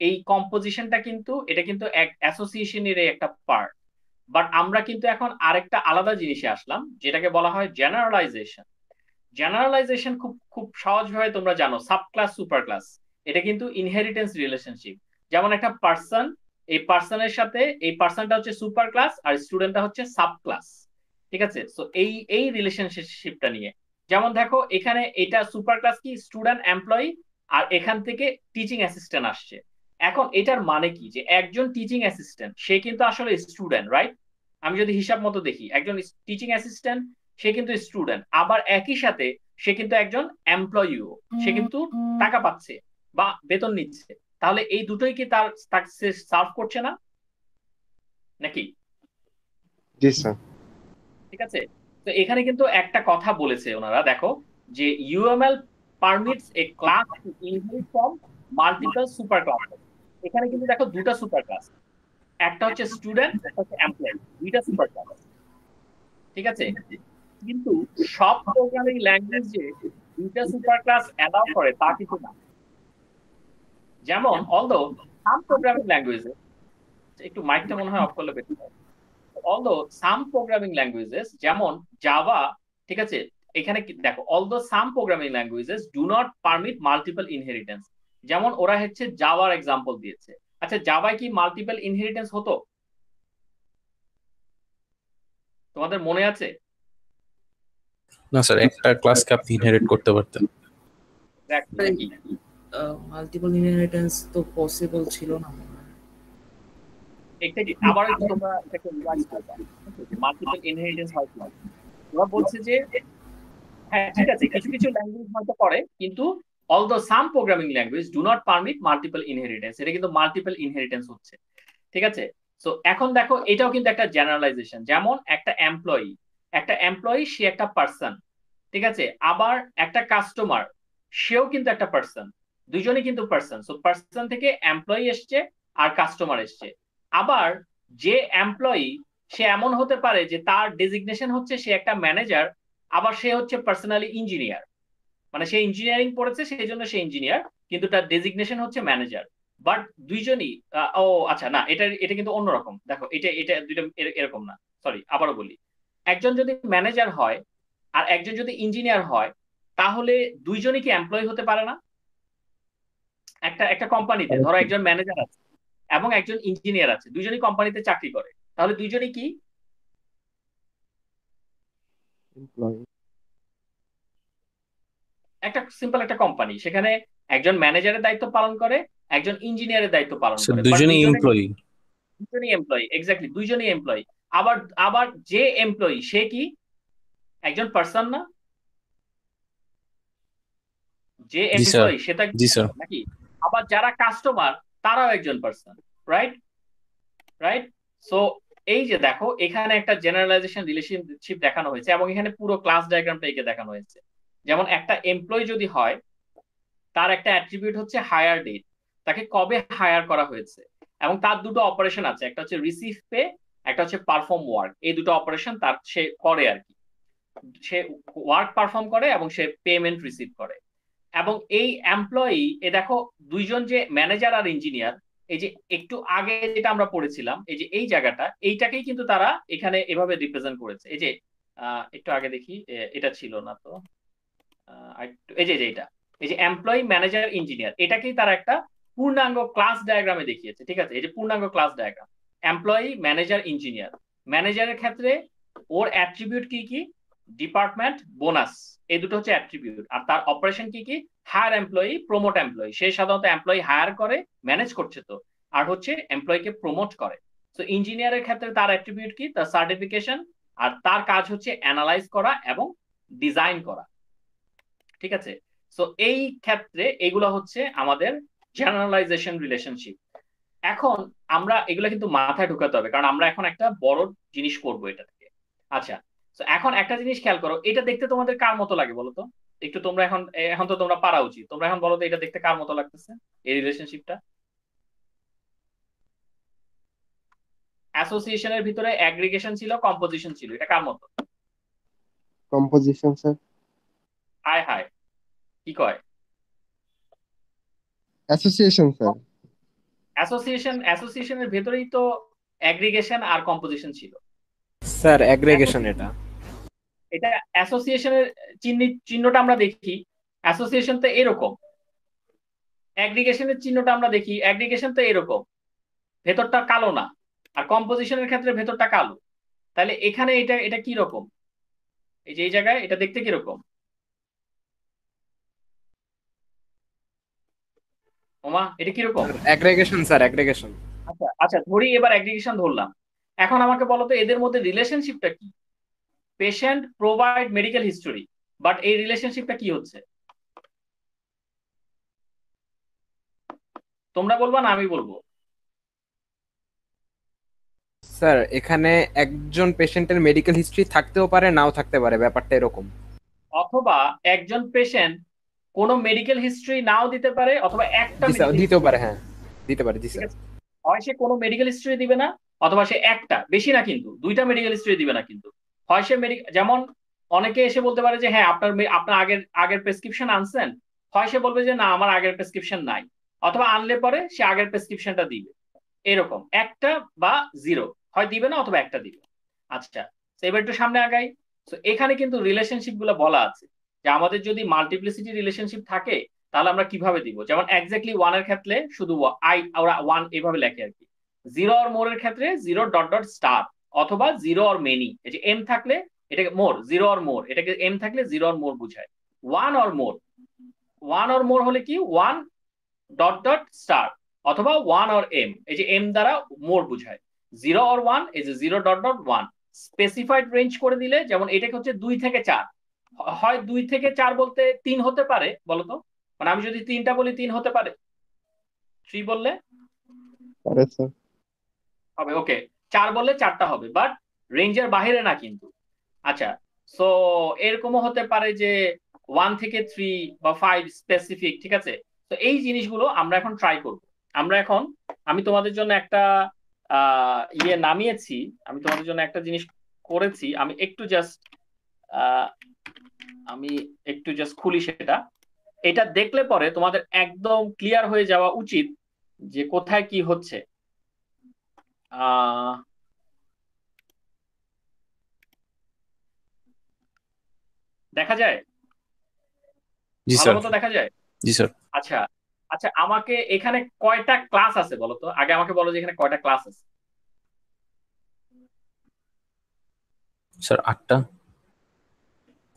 [SPEAKER 2] এই কম্পোজিশনটা কিন্তু এটা কিন্তু এক অ্যাসোসিয়েশনের একটা পার্ট। বাট আমরা কিন্তু এখন আরেকটা আলাদা জিনিসে আসলাম যেটাকে বলা হয় জেনারেলাইজেশন। জেনারেলাইজেশন খুব খুব সহজভাবে তোমরা জানো, সাব ক্লাস সুপার ক্লাস, এটা কিন্তু ইনহেরিটেন্স রিলেশনশিপ। যেমন একটা পার্সন, এই পার্সনের সাথে এই পার্সনটা হচ্ছে সুপার ক্লাস আর স্টুডেন্টটা হচ্ছে সাব ক্লাস। ঠিক আছে, সো এই এই রিলেশনশিপটা নিয়ে, যেমন দেখো এখানে এটা সুপার ক্লাস কি, স্টুডেন্ট এমপ্লয়ি, আর এখান থেকে টিচিং অ্যাসিস্ট্যান্ট আসছে। এখন এটার মানে কি, যে একজন টিচিং অ্যাসিস্ট্যান্ট সে কিন্তু আসলে স্টুডেন্ট, রাইট? আমি যদি হিসাব মতো দেখি, একজন টিচিং অ্যাসিস্ট্যান্ট সে কিন্তু স্টুডেন্ট, আবার একই সাথে সে কিন্তু একজন এমপ্লয়িও, সে কিন্তু টাকা পাচ্ছে বা বেতন নিচ্ছে। তাহলে এই দুটোই কি তার তাকে সার্ভ করছে না নাকি?
[SPEAKER 6] জি স্যার।
[SPEAKER 2] ঠিক আছে, তো এখানে কিন্তু একটা কথা বলেছে ওনারা, দেখো যে UML permits a class to inherit from multiple super class. এখানে কিন্তু দেখো দুটো সুপার ক্লাস, একটা হচ্ছে স্টুডেন্ট, একটা হচ্ছে এমপ্লয়ি, দুইটা সুপার ক্লাস। ঠিক আছে, কিন্তু সব প্রোগ্রামিং ল্যাঙ্গুয়েজে দুইটা সুপার ক্লাস অ্যালাউ করে তা কিছু না। যেমন অলদো সাম প্রোগ্রামিং ল্যাঙ্গুয়েজে, একটু মাইকটা মনে হয় অফ করলে বেটার হয়। অলদো সাম প্রোগ্রামিং ল্যাঙ্গুয়েজেস যেমন জাভা, ঠিক আছে, এখানে দেখো although some programming languages do not permit multiple inheritance. যেমন ওরা হচ্ছে জাভার এক্সাম্পল দিয়েছে। আচ্ছা, জাভায় কি মাল্টিপল ইনহেরিটেন্স হতো? তোমাদের মনে আছে?
[SPEAKER 1] না স্যার, একটা ক্লাসকে আপনি ইনহেরিট করতে পারতেন।
[SPEAKER 3] মাল্টিপল ইনহেরিটেন্স তো পসিবল ছিল না মনে হয়।
[SPEAKER 2] আবার একটু তোমরা এটাকে রিভাইজ করবা, মাল্টিপল ইনহেরিটেন্স হয় কি। ওরা বলছে যে হ্যাঁ ঠিক আছে, কিছু কিছু ল্যাঙ্গুয়েজ হয়তো করে, কিন্তু although some programming language do not permit multiple inheritance, এটা কিন্তু মাল্টিপল ইনহেরিটেন্স হচ্ছে। ঠিক আছে, সো এখন দেখো এটাও কিন্তু একটা জেনারেলাইজেশন। যেমন একটা এমপ্লয়ি সে একটা পার্সন, ঠিক আছে, আবার একটা কাস্টমার সেও কিন্তু একটা পার্সন, দুইজনই কিন্তু পার্সন। সো পার্সন থেকে এমপ্লয়ি এসছে আর কাস্টমার এসছে। আবার যে এমপ্লয়ি সে এমন হতে পারে যে তার ডেজিগনেশন হচ্ছে সে একটা ম্যানেজার, আবার সে হচ্ছে পার্সোনালি ইঞ্জিনিয়ার, মানে সে ইঞ্জিনিয়ারিং পড়েছে সেই জন্য সে ইঞ্জিনিয়ার, কিন্তু তার ডেজিগনেশন হচ্ছে ম্যানেজার। বাট দুইজনই ও আচ্ছা না, এটা এটা কিন্তু অন্যরকম। দেখো এটা এটা দুইটা এরকম না, সরি আবারও বলি, একজন যদি ম্যানেজার হয় আর একজন যদি ইঞ্জিনিয়ার হয়, তাহলে দুইজনই কি এমপ্লয়ি হতে পারে না? একটা একটা কোম্পানিতে ধরো একজন ম্যানেজার আছে এবং একজন ইঞ্জিনিয়ার আছে, দুইজনই কোম্পানিতে চাকরি করে, তাহলে দুইজনই কি? একটা সিম্পল একটা কোম্পানি, সেখানে একজন ম্যানেজারের দায়িত্ব পালন করে, একজন ইঞ্জিনিয়ারের দায়িত্ব পালন করে,
[SPEAKER 1] দুজনেই এমপ্লয়ি।
[SPEAKER 2] দুজনেই এমপ্লয়ি, এক্স্যাক্টলি দুইজনই এমপ্লয়ি। আবার আবার যে এমপ্লয়ি সে কি একজন পার্সন না? যে এমপ্লয়ি সেটা নাকি? আবার যারা কাস্টমার তারাও একজন পার্সন, রাইট? রাইট, সো এই যে দেখো এখানে একটা জেনারেলাইজেশন রিলেশনশিপ দেখানো হয়েছে এবং এখানে পুরো ক্লাস ডায়াগ্রামটা এঁকে দেখানো হয়েছে। যেমন একটা এমপ্লয়ি যদি হয়, তার একটা অ্যাট্রিবিউট হচ্ছে হায়ার ডেট, তাকে কবে হায়ার করা হয়েছে, এবং তার দুটো অপারেশন আছে, একটা হচ্ছে রিসিভ পে, একটা হচ্ছে পারফর্ম ওয়ার্ক। এই দুটো অপারেশন তার সে করে আর কি, সে ওয়ার্ক পারফর্ম করে এবং সে পেমেন্ট রিসিভ করে। এবং এই এমপ্লয়ি দেখো দুইজন যে ম্যানেজার আর ইঞ্জিনিয়ার, এই যে একটু আগে যেটা আমরা পড়েছিলাম, এই যে এই জায়গাটা, এইটাকেই কিন্তু তারা এখানে এভাবে রিপ্রেজেন্ট করেছে। এই যে একটু আগে দেখি, এটা ছিল না তো, এই যে এটা, এই যে এমপ্লয়ি ম্যানেজার ইঞ্জিনিয়ার, এটাকেই তারা একটা পূর্ণাঙ্গ ক্লাস ডায়াগ্রামে দেখিয়েছে। ঠিক আছে, এই যে পূর্ণাঙ্গ class diagram, employee manager engineer. ম্যানেজারের ক্ষেত্রে ওর অ্যাট্রিবিউট কি কি? ডিপার্টমেন্ট, বোনাস, এই দুটো হচ্ছে অ্যাট্রিবিউট। আর তার অপারেশন কি কি? Hire employee, promote employee. সে সাধারণত এমপ্লয়ি হায়ার করে, ম্যানেজ করছে তো, আর হচ্ছে এমপ্লয়িকে প্রমোট করে। তো ইঞ্জিনিয়ারের ক্ষেত্রে তার অ্যাট্রিবিউট কি? তার সার্টিফিকেশন, আর তার কাজ হচ্ছে অ্যানালাইজ করা এবং ডিজাইন করা। ঠিক আছে, সো এই ক্ষেত্রে এগুলো হচ্ছে আমাদের জেনারেলাইজেশন রিলেশনশিপ। এখন আমরা এগুলো কিন্তু মাথায় ঢুকাতে হবে, কারণ আমরা এখন একটা বড় জিনিস করব এটা থেকে। আচ্ছা, তো এখন একটা জিনিস খেয়াল করো, এটা দেখতে তোমাদের কার মতো লাগে বলো তো? একটু তোমরা এখন এখন তো তোমরা পারা উচিত, তোমরা এখন বলো তো এটা দেখতে কার মতো লাগতেছে এই রিলেশনশিপটা? অ্যাসোসিয়েশনের ভিতরে অ্যাগ্রিগেশন ছিল, কম্পোজিশন ছিল, এটা কার মতো?
[SPEAKER 6] Composition sir.
[SPEAKER 2] হায় হায়, কি কয়?
[SPEAKER 6] Association sir.
[SPEAKER 2] অ্যাসোসিয়েশনের ভেতরেই তো অ্যাগ্রিগেশন আর কম্পোজিশন ছিল।
[SPEAKER 5] স্যার অ্যাগ্রিগেশন এটা।
[SPEAKER 2] এটা অ্যাসোসিয়েশনের চিহ্নটা আমরা দেখি, অ্যাসোসিয়েশন তো এরকম, অ্যাগ্রিগেশনের চিহ্নটা আমরা দেখি, অ্যাগ্রিগেশন তো এরকম, ভেতরটা কালো না, আর কম্পোজিশনের ক্ষেত্রে ভেতরটা কালো। তাহলে এখানে এটা এটা কি রকম? এই যে এই জায়গায় এটা দেখতে কিরকম? ওমা, এটা কিরকম?
[SPEAKER 5] Aggregation sir, aggregation.
[SPEAKER 2] আচ্ছা আচ্ছা, ধরি এবার অ্যাগ্রিগেশন ধরলাম। এখন আমাকে বলো তো এদের মধ্যে রিলেশনশিপটা কি? Patient provide medical history, but এই রিলেশনশিপটা কি হচ্ছে? তোমরা বলবা না আমি বলবো?
[SPEAKER 5] স্যার এখানে একজন পেশেন্টের মেডিকেল হিস্ট্রি থাকতেও পারে, নাও থাকতে পারে, ব্যাপারটা এরকম।
[SPEAKER 2] অথবা একজন পেশেন্ট কোনো মেডিকেল হিস্ট্রি নাও দিতে পারে, অথবা একটা
[SPEAKER 5] দিতেও পারে, হ্যাঁ দিতে পারে, জি স্যার।
[SPEAKER 2] হয় সে কোনো মেডিকেল হিস্ট্রি দিবে না, অথবা সে একটা, বেশি না কিন্তু, দুইটা মেডিকেল হিস্ট্রি দিবে না কিন্তু। হয় সে যেমন অনেকে এসে বলতে পারে যে হ্যাঁ আপনার আপনার আগের আগের প্রেসক্রিপশন আনছেন, হয় সে বলবে যে না আমার আগের প্রেসক্রিপশন নাই, অথবা আনলে পরে সে আগের প্রেসক্রিপশনটা দিবে। এরকম একটা বা জিরো, হয় দিবে না অথবা একটা দিবে। আচ্ছা, এবার একটু সামনে আগাই। তো এখানে কিন্তু রিলেশনশিপ গুলো বলা আছে যে আমাদের যদি মাল্টিপ্লিসিটি রিলেশনশিপ থাকে তাহলে আমরা কিভাবে দিব। যেমন এক্স্যাক্টলি ওয়ান এর ক্ষেত্রে শুধু ওরা ওয়ান এভাবে লেখে আর কি। জিরো আর মোর এর ক্ষেত্রে জিরো ডট ডট স্টার, অথবা জিরো আর মেনি, এই যে এম থাকলে এটাকে মোর, জিরো আর মোর এটাকে এম থাকলে জিরো আর মোর বুঝায়। ওয়ান আর মোর, ওয়ান আর মোর হলে কি ওয়ান ডট ডট স্টার, অথবা ওয়ান অর এম, এই যে এম দ্বারা মোর বুঝায়। জিরো অর ওয়ান, এই যে zero dot dot one. Specified range করে দিলে, যেমন এটাকে হচ্ছে 2 থেকে 4, হয় 2 থেকে 4 বলতে 3 হতে পারে বলতো, মানে আমি যদি 3টা বলি 3 হতে পারে, 3 বললে
[SPEAKER 6] আরে স্যার।
[SPEAKER 2] হবে, ওকে। 4 বললে 4টা হবে, বাট রেঞ্জের বাইরে না কিন্তু। আচ্ছা, সো এরকমও হতে পারে যে 1 থেকে 3 বা 5 স্পেসিফিক, ঠিক আছে। তো এই জিনিসগুলো আমরা এখন ট্রাই করব। আমরা এখন, আমি তোমাদের জন্য একটা ইয়ে নামিয়েছি, আমি তোমাদের জন্য একটা জিনিস করেছি, আমি একটু জাস্ট খুলি সেটা। এটা দেখলে পরে তোমাদের একদম ক্লিয়ার হয়ে যাওয়া উচিত যে কোথায় কি হচ্ছে। আহ দেখা যায়,
[SPEAKER 1] জি
[SPEAKER 2] ভালো
[SPEAKER 1] স্যার।
[SPEAKER 2] মতো দেখা যায়।
[SPEAKER 1] জি স্যার।
[SPEAKER 2] আচ্ছা আচ্ছা, আমাকে এখানে কয়টা ক্লাস আছে বলো তো? আগে আমাকে বলো যে এখানে কয়টা ক্লাস আছে।
[SPEAKER 1] স্যার 8টা।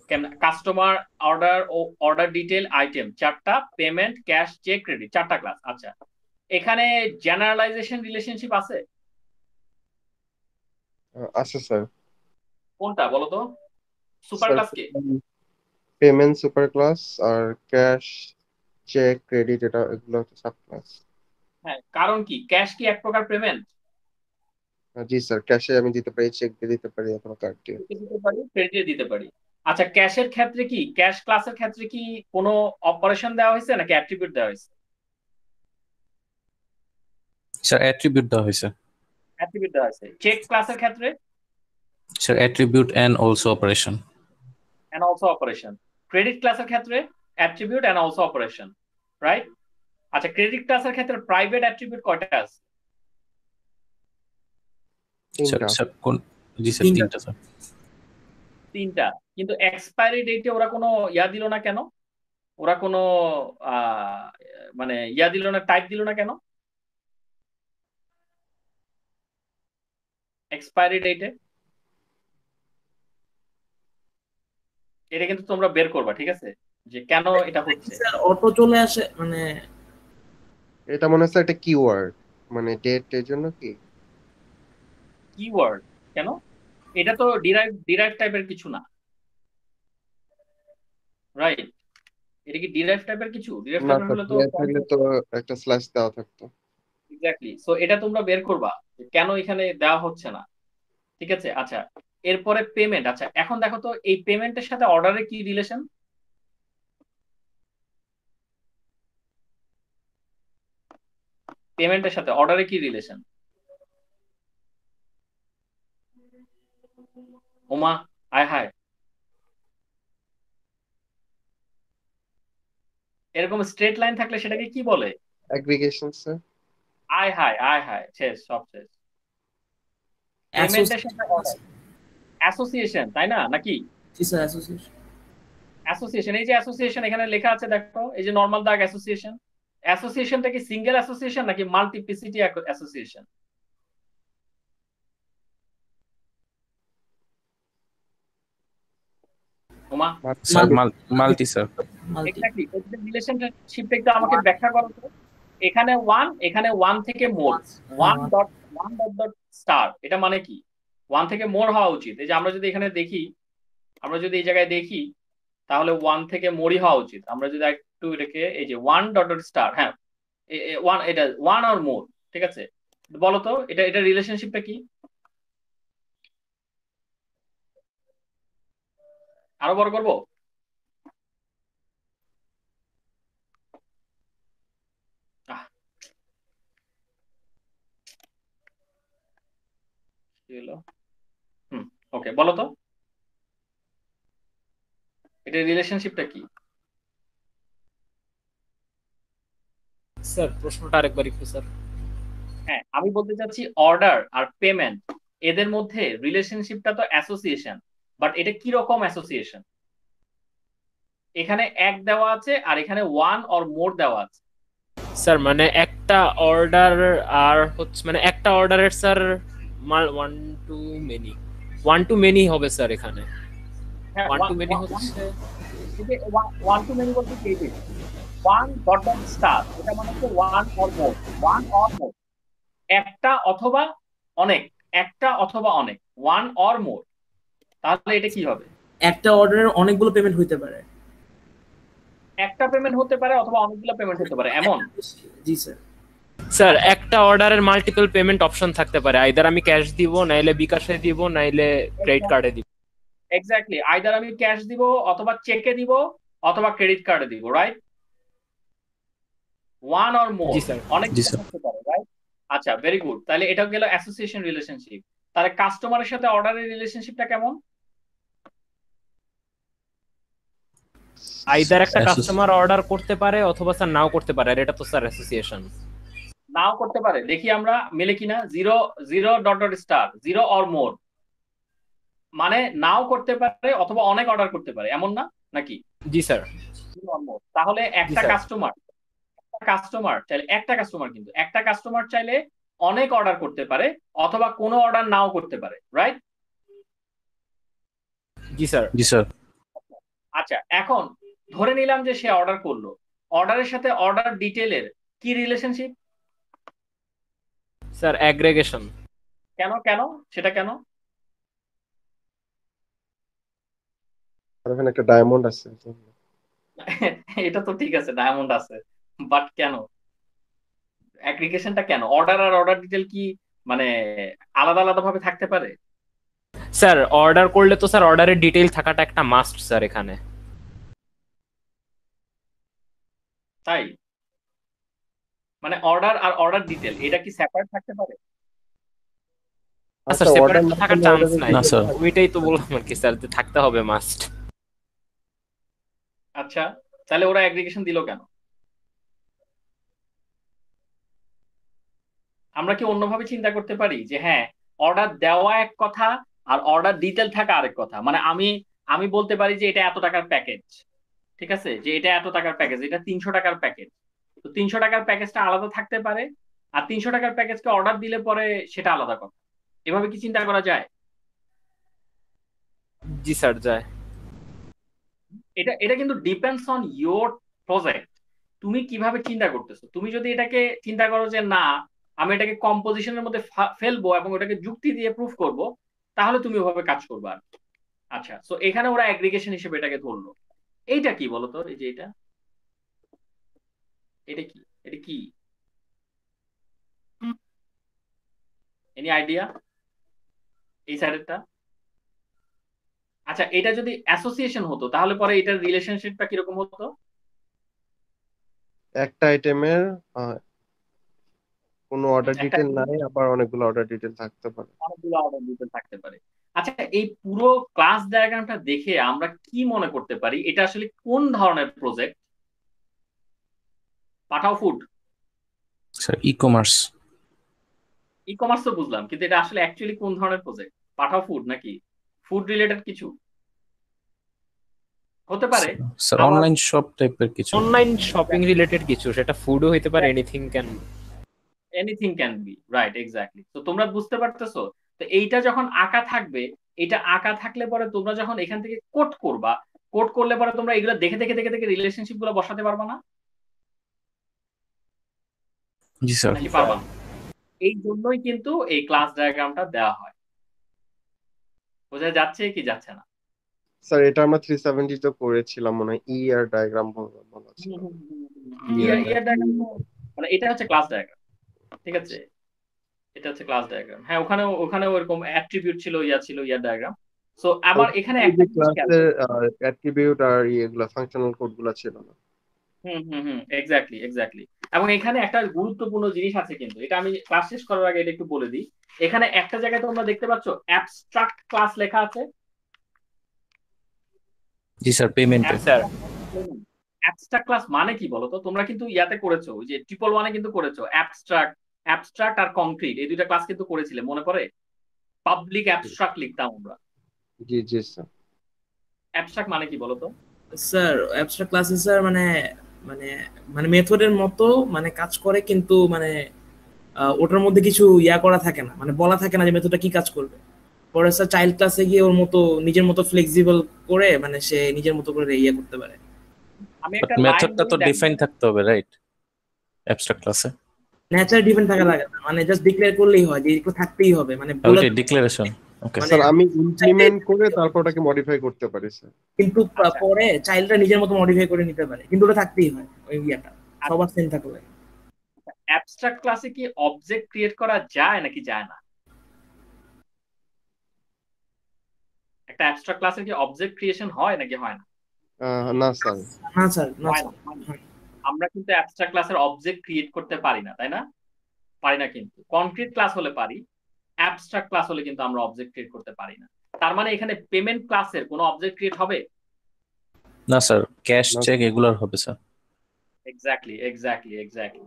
[SPEAKER 2] কেমন? কাস্টমার, অর্ডার ও অর্ডার ডিটেল, আইটেম 4টা, পেমেন্ট, ক্যাশ, চেক, ক্রেডিট 4টা ক্লাস। আচ্ছা, এখানে জেনারেলাইজেশন রিলেশনশিপ আছে?
[SPEAKER 6] আছে স্যার।
[SPEAKER 2] কোনটা বলো তো? সুপার
[SPEAKER 6] স্যার
[SPEAKER 2] ক্লাস কি?
[SPEAKER 6] পেমেন্ট সুপার ক্লাস, আর ক্যাশ, চেক, ক্রেডিট এগুলো হচ্ছে সাব ক্লাস।
[SPEAKER 2] হ্যাঁ, কারণ কি ক্যাশ কি এক প্রকার পেমেন্ট?
[SPEAKER 6] জি স্যার, ক্যাশে আমি দিতে পারি, চেক দিয়ে দিতে পারি, অথবা কার্ড দিয়ে।
[SPEAKER 2] দিতে পারি, ক্রেডিট দিতে পারি। আচ্ছা, ক্যাশের ক্ষেত্রে কি, ক্যাশ ক্লাসের ক্ষেত্রে কি কোনো অপারেশন দেওয়া হয়েছে নাকি অ্যাট্রিবিউট দেওয়া হয়েছে?
[SPEAKER 1] স্যার অ্যাট্রিবিউট দেওয়া হয়েছে।
[SPEAKER 2] অ্যাট্রিবিউট দেওয়া হয়েছে। চেক ক্লাসের ক্ষেত্রে?
[SPEAKER 1] Sir attribute and also operation.
[SPEAKER 2] and also operation. Credit ক্লাসের ক্ষেত্রে attribute and also operation, right? আচ্ছা, ক্রেডিট ক্লাসের ক্ষেত্রে প্রাইভেট অ্যাট্রিবিউট কয়টা আছে?
[SPEAKER 1] স্যার
[SPEAKER 6] তিনটা।
[SPEAKER 1] স্যার কোন? জি স্যার 3টা স্যার।
[SPEAKER 2] 3টা। কিন্তু এক্সপায়ারি ডেটে ওরা কোনো ইয়া দিল না কেন? ওরা কোনো মানে ইয়া দিল না, টাইপ দিল না কেন এক্সপায়ারি ডেটে? এটা কিন্তু তোমরা বের করবা, ঠিক আছে, যে কেন এটা হচ্ছে।
[SPEAKER 3] স্যার অটো চলে আসে মানে?
[SPEAKER 6] এটা মনে হচ্ছে একটা কিওয়ার্ড, মানে ডেট এর জন্য কি
[SPEAKER 2] কিওয়ার্ড কেন? এটা তো ডিরাইভ টাইপের কিছু না, রাইট? এটা কি ডিরাইভ টাইপের কিছু? ডিরাইভ
[SPEAKER 6] না
[SPEAKER 2] টাইপের
[SPEAKER 6] স্যার,
[SPEAKER 2] হলে তো
[SPEAKER 6] ডিআই থাকলে তো একটা স্ল্যাশ দেওয়া থাকতো।
[SPEAKER 2] এক্স্যাক্টলি। সো এটা তোমরা বের করবা যে কেন এখানে দেওয়া হচ্ছে না। ঠিক আছে, আচ্ছা এরপরে পেমেন্ট। আচ্ছা এখন দেখো তো এই পেমেন্টের সাথে অর্ডারের কি রিলেশন? পেমেন্টের সাথে অর্ডারের কি রিলেশন? ওমা, আয় হায়, এরকম স্ট্রেট লাইন থাকলে সেটাকে কি বলে?
[SPEAKER 6] Aggregation sir.
[SPEAKER 2] আয় হায়, আয় হায়, শেষ, সব শেষ। পেমেন্টের সাথে অর্ডার, অ্যাসোসিয়েশন, তাই না নাকি?
[SPEAKER 3] জি স্যার, অ্যাসোসিয়েশন।
[SPEAKER 2] অ্যাসোসিয়েশন, এই যে অ্যাসোসিয়েশন এখানে লেখা আছে দেখো, এই যে নর্মাল দাগ অ্যাসোসিয়েশন। অ্যাসোসিয়েশনটা কি সিঙ্গেল অ্যাসোসিয়েশন নাকি মাল্টিপ্লিসিটি অ্যাসোসিয়েশন? ওমা,
[SPEAKER 1] স্যার মাল্টি স্যার।
[SPEAKER 2] এক্স্যাক্টলি। রিলেশনশিপটা একটু আমাকে ব্যাখ্যা করো তো। এখানে ওয়ান, এখানে ওয়ান থেকে মোর, ওয়ান ডট ডট স্টার, এটা মানে কি? ওয়ান থেকে মোর হওয়া উচিত। এই যে আমরা যদি এখানে দেখি, আমরা যদি এই জায়গায় দেখি, তাহলে ওয়ান থেকে মোরই হওয়া উচিত। আমরা যদি একটু এটাকে এই যে ওয়ান ডট ডট স্টার, হ্যাঁ ওয়ান, এটা ওয়ান আর মোর, ঠিক আছে। বলো তো এটা এটা রিলেশনশিপটা কি? আরো বড় করবো? আহ, কি হলো? ওকে, বলো তো এটা রিলেশনশিপটা কি?
[SPEAKER 7] স্যার প্রশ্নটা আরেকবার একটু স্যার।
[SPEAKER 2] হ্যাঁ, আমি বলতে চাচ্ছি অর্ডার আর পেমেন্ট, এদের মধ্যে রিলেশনশিপটা তো অ্যাসোসিয়েশন, বাট এটা কি রকম অ্যাসোসিয়েশন? এখানে এক দেওয়া আছে আর এখানে ওয়ান অর মোর দেওয়া আছে।
[SPEAKER 7] স্যার মানে একটা অর্ডার আর হচ্ছে মানে একটা অর্ডারের sir one to many, one to many হবে স্যার এখানে।
[SPEAKER 2] হ্যাঁ,
[SPEAKER 7] ওয়ান টু মেনি হচ্ছে
[SPEAKER 2] ওয়ান টু মেনি বলতে কি? ওয়ান ডট ডট স্টার, এটা মানে হচ্ছে one or more, one or more, একটা অথবা অনেক, একটা অথবা অনেক, ওয়ান অর মোর। তাহলে এটা কি হবে?
[SPEAKER 3] একটা অর্ডারের অনেকগুলো পেমেন্ট হইতে পারে।
[SPEAKER 2] একটা পেমেন্ট হতে পারে অথবা অনেকগুলো পেমেন্ট হতে পারে, এমন?
[SPEAKER 3] জি স্যার।
[SPEAKER 7] স্যার একটা অর্ডারের মাল্টিপল পেমেন্ট অপশন থাকতে পারে, আইদার আমি ক্যাশ দিব, নাইলে বিকাশে দিব, নাইলে ক্রেডিট কার্ডে দিব।
[SPEAKER 2] এক্স্যাক্টলি, আইদার আমি ক্যাশ দিব অথবা চেকে দিব অথবা ক্রেডিট কার্ডে দিব, right? One or more,
[SPEAKER 7] G sir.
[SPEAKER 2] অনেক হতে পারে, রাইট? আচ্ছা, ভেরি গুড। তাহলে এটা গেল অ্যাসোসিয়েশন রিলেশনশিপ। তাহলে কাস্টমারের সাথে অর্ডারের রিলেশনশিপটা কেমন?
[SPEAKER 7] আইদার একটা কাস্টমার অর্ডার করতে পারে অথবা স্যার নাও করতে পারে, আর এটা তো স্যার অ্যাসোসিয়েশন।
[SPEAKER 2] নাও করতে পারে, দেখি আমরা মিলে কিনা। Zero zero dot dot star, zero or more মানে নাও করতে পারে অথবা অনেক অর্ডার করতে পারে, এমন না নাকি?
[SPEAKER 7] জি স্যার।
[SPEAKER 2] Zero or more. তাহলে একটা
[SPEAKER 7] স্যার।
[SPEAKER 2] কাস্টমার চাইলে, একটা কাস্টমার কিন্তু একটা কাস্টমার চাইলে অনেক অর্ডার করতে পারে অথবা কোনো অর্ডার নাও করতে পারে, রাইট?
[SPEAKER 7] জি স্যার।
[SPEAKER 1] জি স্যার।
[SPEAKER 2] আচ্ছা, এখন ধরে নিলাম যে সে অর্ডার করলো, অর্ডারের সাথে অর্ডার ডিটেলের কি রিলেশনশিপ?
[SPEAKER 7] Sir aggregation.
[SPEAKER 2] কেন কেন সেটা কেন?
[SPEAKER 6] আর ওখানে একটা ডায়মন্ড আছে।
[SPEAKER 2] এটা তো ঠিক আছে, ডায়মন্ড আছে, বাট কেন অ্যাগ্রিগেশনটা কেন? অর্ডার আর অর্ডার ডিটেল কি মানে আলাদা আলাদা ভাবে থাকতে পারে?
[SPEAKER 7] স্যার অর্ডার করলে তো স্যার অর্ডারের ডিটেইল থাকাটা একটা মাস্ট স্যার এখানে।
[SPEAKER 2] তাই মানে অর্ডার আর অর্ডার ডিটেল এটা কি সেপারেট থাকতে পারে?
[SPEAKER 7] স্যার সেপারেট তো থাকার চান্স নাই,
[SPEAKER 1] না স্যার।
[SPEAKER 7] ওইটাই তো বললাম আর কি স্যার, যে থাকতে হবে মাস্ট।
[SPEAKER 2] আচ্ছা, তাহলে ওরা অ্যাগ্রিগেশন দিল কেন? আমরা কি অন্যভাবে চিন্তা করতে পারি যে হ্যাঁ, অর্ডার দেওয়া এক কথা আর অর্ডার ডিটেল থাকা আরেক কথা? মানে আমি আমি বলতে পারি যে এটা এত টাকার প্যাকেজ, ঠিক আছে, যে এটা এত টাকার প্যাকেজ, এটা 300 টাকার প্যাকেজ। তো 300 টাকার প্যাকেজটা আলাদা থাকতে পারে, আর 300 টাকার প্যাকেজকে অর্ডার দিলে পরে সেটা আলাদা কথা। এভাবে কি চিন্তা করা যায়?
[SPEAKER 7] জি স্যার যায়।
[SPEAKER 2] এটা এটা কিন্তু ডিপেন্ডস অন ইয়োর প্রজেক্ট। তুমি কিভাবে চিন্তা করতেছো। তুমি যদি এটাকে চিন্তা করো যে না, আমি এটাকে কম্পোজিশনের মধ্যে ফেলবো এবং ওটাকে যুক্তি দিয়ে প্রুফ করব, তাহলে তুমি ওভাবে কাজ করবে আর কি। আচ্ছা, সো এখানে ওরা অ্যাগ্রিগেশন হিসেবে এটাকে ধরলো। এইটা কি বলতো, এই যে এটা এটা কি, এটা কি, এনি আইডিয়া এই সাইডেরটা? আচ্ছা, এটা যদি অ্যাসোসিয়েশন হতো তাহলে পরে এটার রিলেশনশিপটা কিরকম হতো?
[SPEAKER 6] একটা আইটেমের কোনো অর্ডার
[SPEAKER 2] একটা
[SPEAKER 6] ডিটেল নাই, আবার অনেকগুলো অর্ডার ডিটেল থাকতে পারে।
[SPEAKER 2] অনেকগুলো অর্ডার ডিটেল থাকতে পারে। আচ্ছা, এই পুরো ক্লাস ডায়াগ্রামটা দেখে আমরা কি মনে করতে পারি এটা আসলে কোন ধরনের project? Pathao food,
[SPEAKER 1] sir e commerce.
[SPEAKER 2] E commerce তো বুঝলাম, কিন্তু এটা আসলে অ্যাকচুয়ালি কোন ধরনের প্রজেক্ট? পাঠাও ফুড নাকি ফুড রিলেটেড কিছু হতে পারে?
[SPEAKER 1] স্যার
[SPEAKER 2] আবার
[SPEAKER 1] অনলাইন শপ টাইপের কিছু।
[SPEAKER 7] অনলাইন শপিং রিলেটেড কিছু, সেটা ফুডও হইতে পারে, anything can.
[SPEAKER 2] Anything can be, right, exactly. তো তোমরা বুঝতে পারতেছো? তো এইটা যখন আঁকা থাকবে, এটা আঁকা থাকলে পরে তোমরা যখন এখান থেকে কোড করবা, কোড করলে পরে তোমরা এগুলো দেখে দেখে দেখে দেখে রিলেশনশিপ গুলো বসাতে পারবা না?
[SPEAKER 1] জি স্যার।
[SPEAKER 2] নাকি পারবা না? এই জন্যই কিন্তু এই ক্লাস ডায়াগ্রামটা দেওয়া হয়। বোঝা যাচ্ছে কি যাচ্ছে না?
[SPEAKER 6] স্যার এটা আমরা 370 তো করেছিলাম মনে হয়, ইয়ার ডায়াগ্রাম বলা ছিল।
[SPEAKER 2] ইয়ার ইয়ার ডায়াগ্রাম, মানে এটা হচ্ছে ক্লাস ডায়াগ্রাম, ঠিক আছে? এটা হচ্ছে ক্লাস ডায়াগ্রাম। হ্যাঁ, ওখানেও ওখানেও এরকম অ্যাট্রিবিউট ছিল, ইয়া ছিল, ইয়ার ডায়াগ্রাম। সো আবার এখানে একটা জিনিস খেয়াল
[SPEAKER 6] ক্লাসের
[SPEAKER 2] করো।
[SPEAKER 6] অ্যাট্রিবিউট আর ইয়েগুলো ফাংশনাল কোডগুলো ছিল না।
[SPEAKER 2] Exactly exactly. এবং এখানে একটা গুরুত্বপূর্ণ জিনিস আছে, কিন্তু এটা আমি ক্লাস শেষ করার আগে এটা একটু বলে দিই। এখানে একটা জায়গায় তোমরা দেখতে পাচ্ছ অ্যাবস্ট্রাক্ট ক্লাস লেখা আছে।
[SPEAKER 1] জি স্যার, পেমেন্টে।
[SPEAKER 7] স্যার
[SPEAKER 2] অ্যাবস্ট্রাক্ট ক্লাস মানে কি বলো তো? তোমরা কিন্তু ইয়াতে করেছো, ওই যে 111 কিন্তু করেছো অ্যাবস্ট্রাক্ট, অ্যাবস্ট্রাক্ট আর কংক্রিট, এই দুইটা ক্লাস কিন্তু করেছিলে, মনে পড়ে? পাবলিক অ্যাবস্ট্রাক্ট লিখতাম আমরা।
[SPEAKER 6] জি জি স্যার।
[SPEAKER 2] অ্যাবস্ট্রাক্ট মানে কি বলো তো?
[SPEAKER 3] স্যার অ্যাবস্ট্রাক্ট ক্লাসে স্যার মানে মানে মানে মেথডের মতো মানে কাজ করে, কিন্তু মানে ওটার মধ্যে কিছু ইয়া করা থাকে না, মানে বলা থাকে না যে মেথডটা কি কাজ করবে। পরে স্যার চাইল্ড ক্লাসে গিয়ে ওর মতো নিজের মতো ফ্লেক্সিবল করে মানে সে নিজের মতো করে ইয়া করতে পারে।
[SPEAKER 2] আমি
[SPEAKER 1] বাট
[SPEAKER 2] একটা লাইন
[SPEAKER 1] মেথডটা তো
[SPEAKER 2] বলি, দেখো।
[SPEAKER 1] ডিফাইন থাকতে হবে, রাইট? অ্যাবস্ট্রাক্ট ক্লাসে
[SPEAKER 3] ন্যাচারাল ডিফেন্ড থাকা লাগে না, মানে জাস্ট ডিক্লেয়ার করলেই হয় যে এগুলো থাকতেই হবে, মানে বলে
[SPEAKER 1] ওকে, ডিক্লারেশন। ওকে
[SPEAKER 3] মানে
[SPEAKER 6] স্যার আমি ইমপ্লিমেন্ট করে তারপর ওটাকে মডিফাই করতে পারি স্যার।
[SPEAKER 3] কিন্তু
[SPEAKER 2] আচ্ছা।
[SPEAKER 3] পরে চাইল্ডরা নিজের মতো মডিফাই করে নিতে পারে, কিন্তু ওটা থাকতেই হয়, ওই ইয়াটা সবার সেম থাকলে।
[SPEAKER 2] অ্যাবস্ট্রাক্ট ক্লাসে কি অবজেক্ট ক্রিয়েট করা যায় নাকি যায় না? একটা অ্যাবস্ট্রাক্ট ক্লাসের কি অবজেক্ট ক্রিয়েশন হয় নাকি হয় না?
[SPEAKER 6] না স্যার।
[SPEAKER 3] না স্যার, না
[SPEAKER 2] হয়
[SPEAKER 3] স্যার।
[SPEAKER 2] না। আমরা কিন্তু অ্যাবস্ট্রাক্ট ক্লাসের অবজেক্ট ক্রিয়েট করতে পারি না, তাই না? পারি না, কিন্তু কনক্রিট ক্লাস হলে পারি, অ্যাবস্ট্রাক্ট ক্লাস হলে কিন্তু আমরা অবজেক্ট ক্রিয়েট করতে পারি না। তার মানে এখানে পেমেন্ট ক্লাসের কোনো অবজেক্ট ক্রিয়েট হবে?
[SPEAKER 1] না স্যার, ক্যাশ চেক এগুলার হবে স্যার।
[SPEAKER 2] Exactly exactly exactly.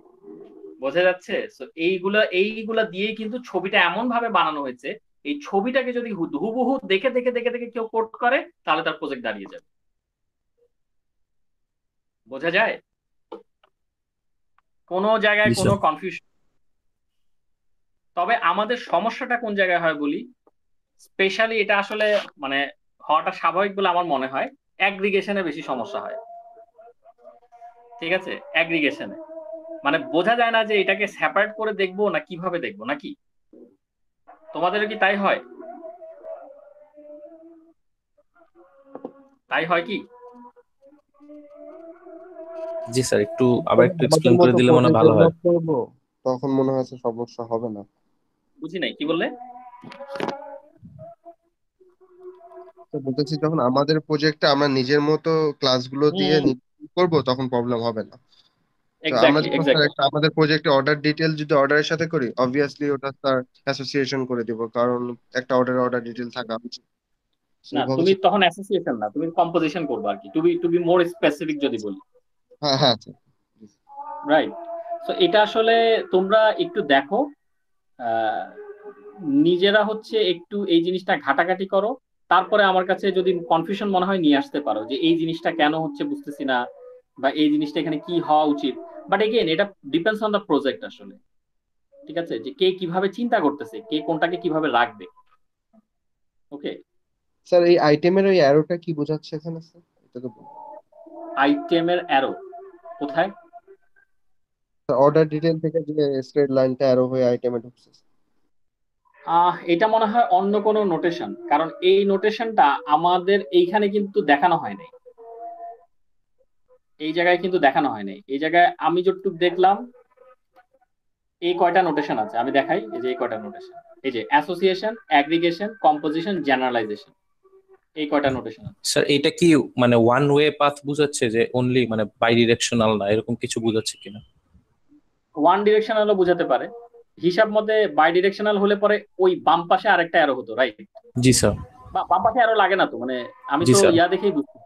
[SPEAKER 2] বোঝা যাচ্ছে? সো এইগুলা দিয়েই কিন্তু ছবিটা এমন ভাবে বানানো হয়েছে, এই ছবিটাকে যদি হুবহু দেখে দেখে দেখে দেখে কেউ কোড করে তাহলে তার প্রজেক্ট দাঁড়িয়ে যাবে। বোঝা যায়? কোনো জায়গায় কোনো কনফিউশন? তবে আমাদের সমস্যাটা কোন জায়গায় হয় বলি, স্পেশালি এটা আসলে মানে হওয়াটা স্বাভাবিক বলে আমার মনে হয়, অ্যাগ্রিগেশনে বেশি সমস্যা হয়। ঠিক আছে, অ্যাগ্রিগেশনে মানে বোঝা যায় না যে এটাকে সেপারেট করে দেখবো না কিভাবে দেখবো, নাকি তোমাদেরও কি তাই হয়? তাই হয় কি?
[SPEAKER 1] জি স্যার, একটু আবার একটু
[SPEAKER 6] আমাদের
[SPEAKER 1] এক্সপ্লেইন করে
[SPEAKER 6] মতো
[SPEAKER 1] দিলে মনে
[SPEAKER 6] কোডে
[SPEAKER 1] হয় ভালো হয়।
[SPEAKER 6] ডেভেলপ করবো, তখন মনে হচ্ছে সমস্যা হবে না।
[SPEAKER 2] বুঝি নাই, কি বললে?
[SPEAKER 6] তো বলতেছি যখন আমাদের প্রজেক্টে আমরা নিজের মতো ক্লাসগুলো দিয়ে করব তখন প্রবলেম হবে না। তো আমরা
[SPEAKER 2] এক্স্যাক্টলি
[SPEAKER 6] যখন স্যার
[SPEAKER 2] এক্স্যাক্টলি।
[SPEAKER 6] একটা আমাদের প্রজেক্টে অর্ডার ডিটেল যদি অর্ডারের সাথে করি, অবভিয়াসলি ওটা স্যার অ্যাসোসিয়েশন করে দিব, কারণ একটা অর্ডার ডিটেল থাকা উচিত।
[SPEAKER 2] না,
[SPEAKER 6] সেইভাবে
[SPEAKER 2] তুমি তখন অ্যাসোসিয়েশন না, তুমি কম্পোজিশন করবে আর কি, টু বি মোর স্পেসিফিক যদি বলি।
[SPEAKER 6] হ্যাঁ হ্যাঁ স্যার।
[SPEAKER 2] রাইট। তো এটা আসলে তোমরা একটু দেখো, আহ, নিজেরা হচ্ছে একটু এই জিনিসটা ঘাটাঘাটি করো, তারপরে আমার কাছে যদি কনফিউশন মনে হয় নিয়ে আসতে পারো যে এই জিনিসটা কেন হচ্ছে বুঝতেছি না, বা এই জিনিসটা এখানে কি হওয়া উচিত। বাট এগেইন এটা ডিপেন্ডস অন দ্য প্রজেক্ট আসলে, ঠিক আছে, যে কে কিভাবে চিন্তা করতেছে, কে কোনটাকে কিভাবে রাখবে। ওকে।
[SPEAKER 6] স্যার এই আইটেমের ওই অ্যারোটা কি বোঝাচ্ছে এখানে স্যার, এটা তো
[SPEAKER 2] আইটেমের অ্যারো কোথায়?
[SPEAKER 6] অর্ডার ডিটেল থেকে যে স্ট্রেট লাইনটা অ্যারো হয়ে আইটেমে ঢুকছে।
[SPEAKER 2] এটা মনে হয় অন্য কোনো নোটেশন, কারণ এই নোটেশনটা আমাদের এইখানে কিন্তু দেখানো হয় নাই। এই জায়গায় কিন্তু দেখানো হয় নাই। এই জায়গায় আমি যতটুকু দেখলাম এই কয়টা নোটেশন আছে, আমি দেখাই। এই যে এই কয়টা নোটেশন, এই যে অ্যাসোসিয়েশন, অ্যাগ্রিগেশন, কম্পোজিশন, জেনারেলাইজেশন, এই কয়টা নোটেশন আছে।
[SPEAKER 1] স্যার এটা কি মানে ওয়ান ওয়ে পাথ বুঝাচ্ছে, যে অনলি মানে বাই ডিরেকশনাল না, এরকম কিছু বুঝাচ্ছে কিনা?
[SPEAKER 2] ওয়ান ডিরেকশনালও বুঝাতে পারে। হিসাব মতে বাই ডিরেকশনাল হলে পরে ওই বাম পাশে আরেকটা অ্যারো হতো, রাইট?
[SPEAKER 1] জি স্যার।
[SPEAKER 2] বাম পাশে অ্যারো লাগে না তো, মানে আমি
[SPEAKER 1] জি
[SPEAKER 2] তো
[SPEAKER 1] স্যার।
[SPEAKER 2] ইয়া দেখেই বুঝছি,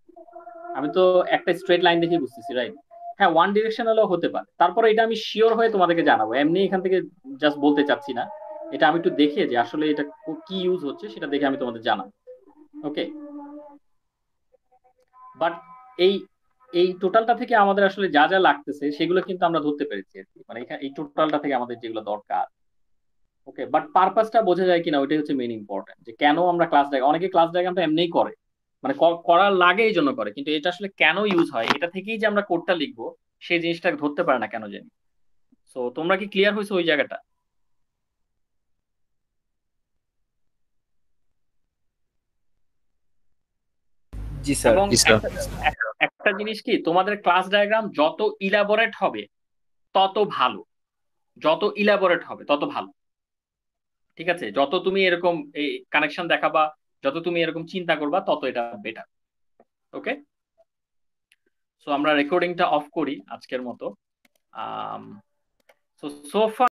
[SPEAKER 2] আমি তো একটা স্ট্রেট লাইন দেখেই বুঝতেছি, রাইট? হ্যাঁ, ওয়ান ডিরেকশনালও হতে পারে। তারপরে এটা আমি শিওর হয়ে তোমাদেরকে জানাবো, এমনি এখান থেকে জাস্ট বলতে চাচ্ছি না। এটা আমি একটু দেখে যে আসলে এটা কি ইউজ হচ্ছে সেটা দেখে আমি তোমাদের জানাবো। ওকে, বাট এই এই টোটালটা থেকে আমাদের আসলে যা যা লাগতেছে সেগুলো কিন্তু আমরা ধরতে পেরেছি আর কি, মানে এই টোটালটা থেকে আমাদের যেগুলো দরকার। ওকে, বাট পারপাসটা বোঝা যায় কিনা ওইটাই হচ্ছে মেইন ইম্পর্টেন্ট, যে কেন আমরা ক্লাস ডায়াগ্রাম, অনেকে ক্লাস ডায়াগ্রামটা এমনিই করে, মানে করার লাগে এই জন্য করে, কিন্তু এটা আসলে কেন ইউজ হয়, এটা থেকেই যে আমরা কোডটা লিখবো সেই জিনিসটা ধরতে পারে না কেন জানি। সো তোমরা কি ক্লিয়ার হয়েছে ওই জায়গাটা?
[SPEAKER 5] জি স্যার।
[SPEAKER 2] এবং
[SPEAKER 1] জি স্যার।
[SPEAKER 2] একটা জিনিস কি, তোমাদের ক্লাস ডায়াগ্রাম যত ইলাবোরেট হবে তত ভালো, যত ইলাবোরেট হবে তত ভালো। ঠিক আছে, যত তুমি এরকম এই কানেকশন দেখাবা, যত তুমি এরকম চিন্তা করবা, তত এটা বেটার। ওকে, সো আমরা রেকর্ডিংটা অফ করি আজকের মতো। সো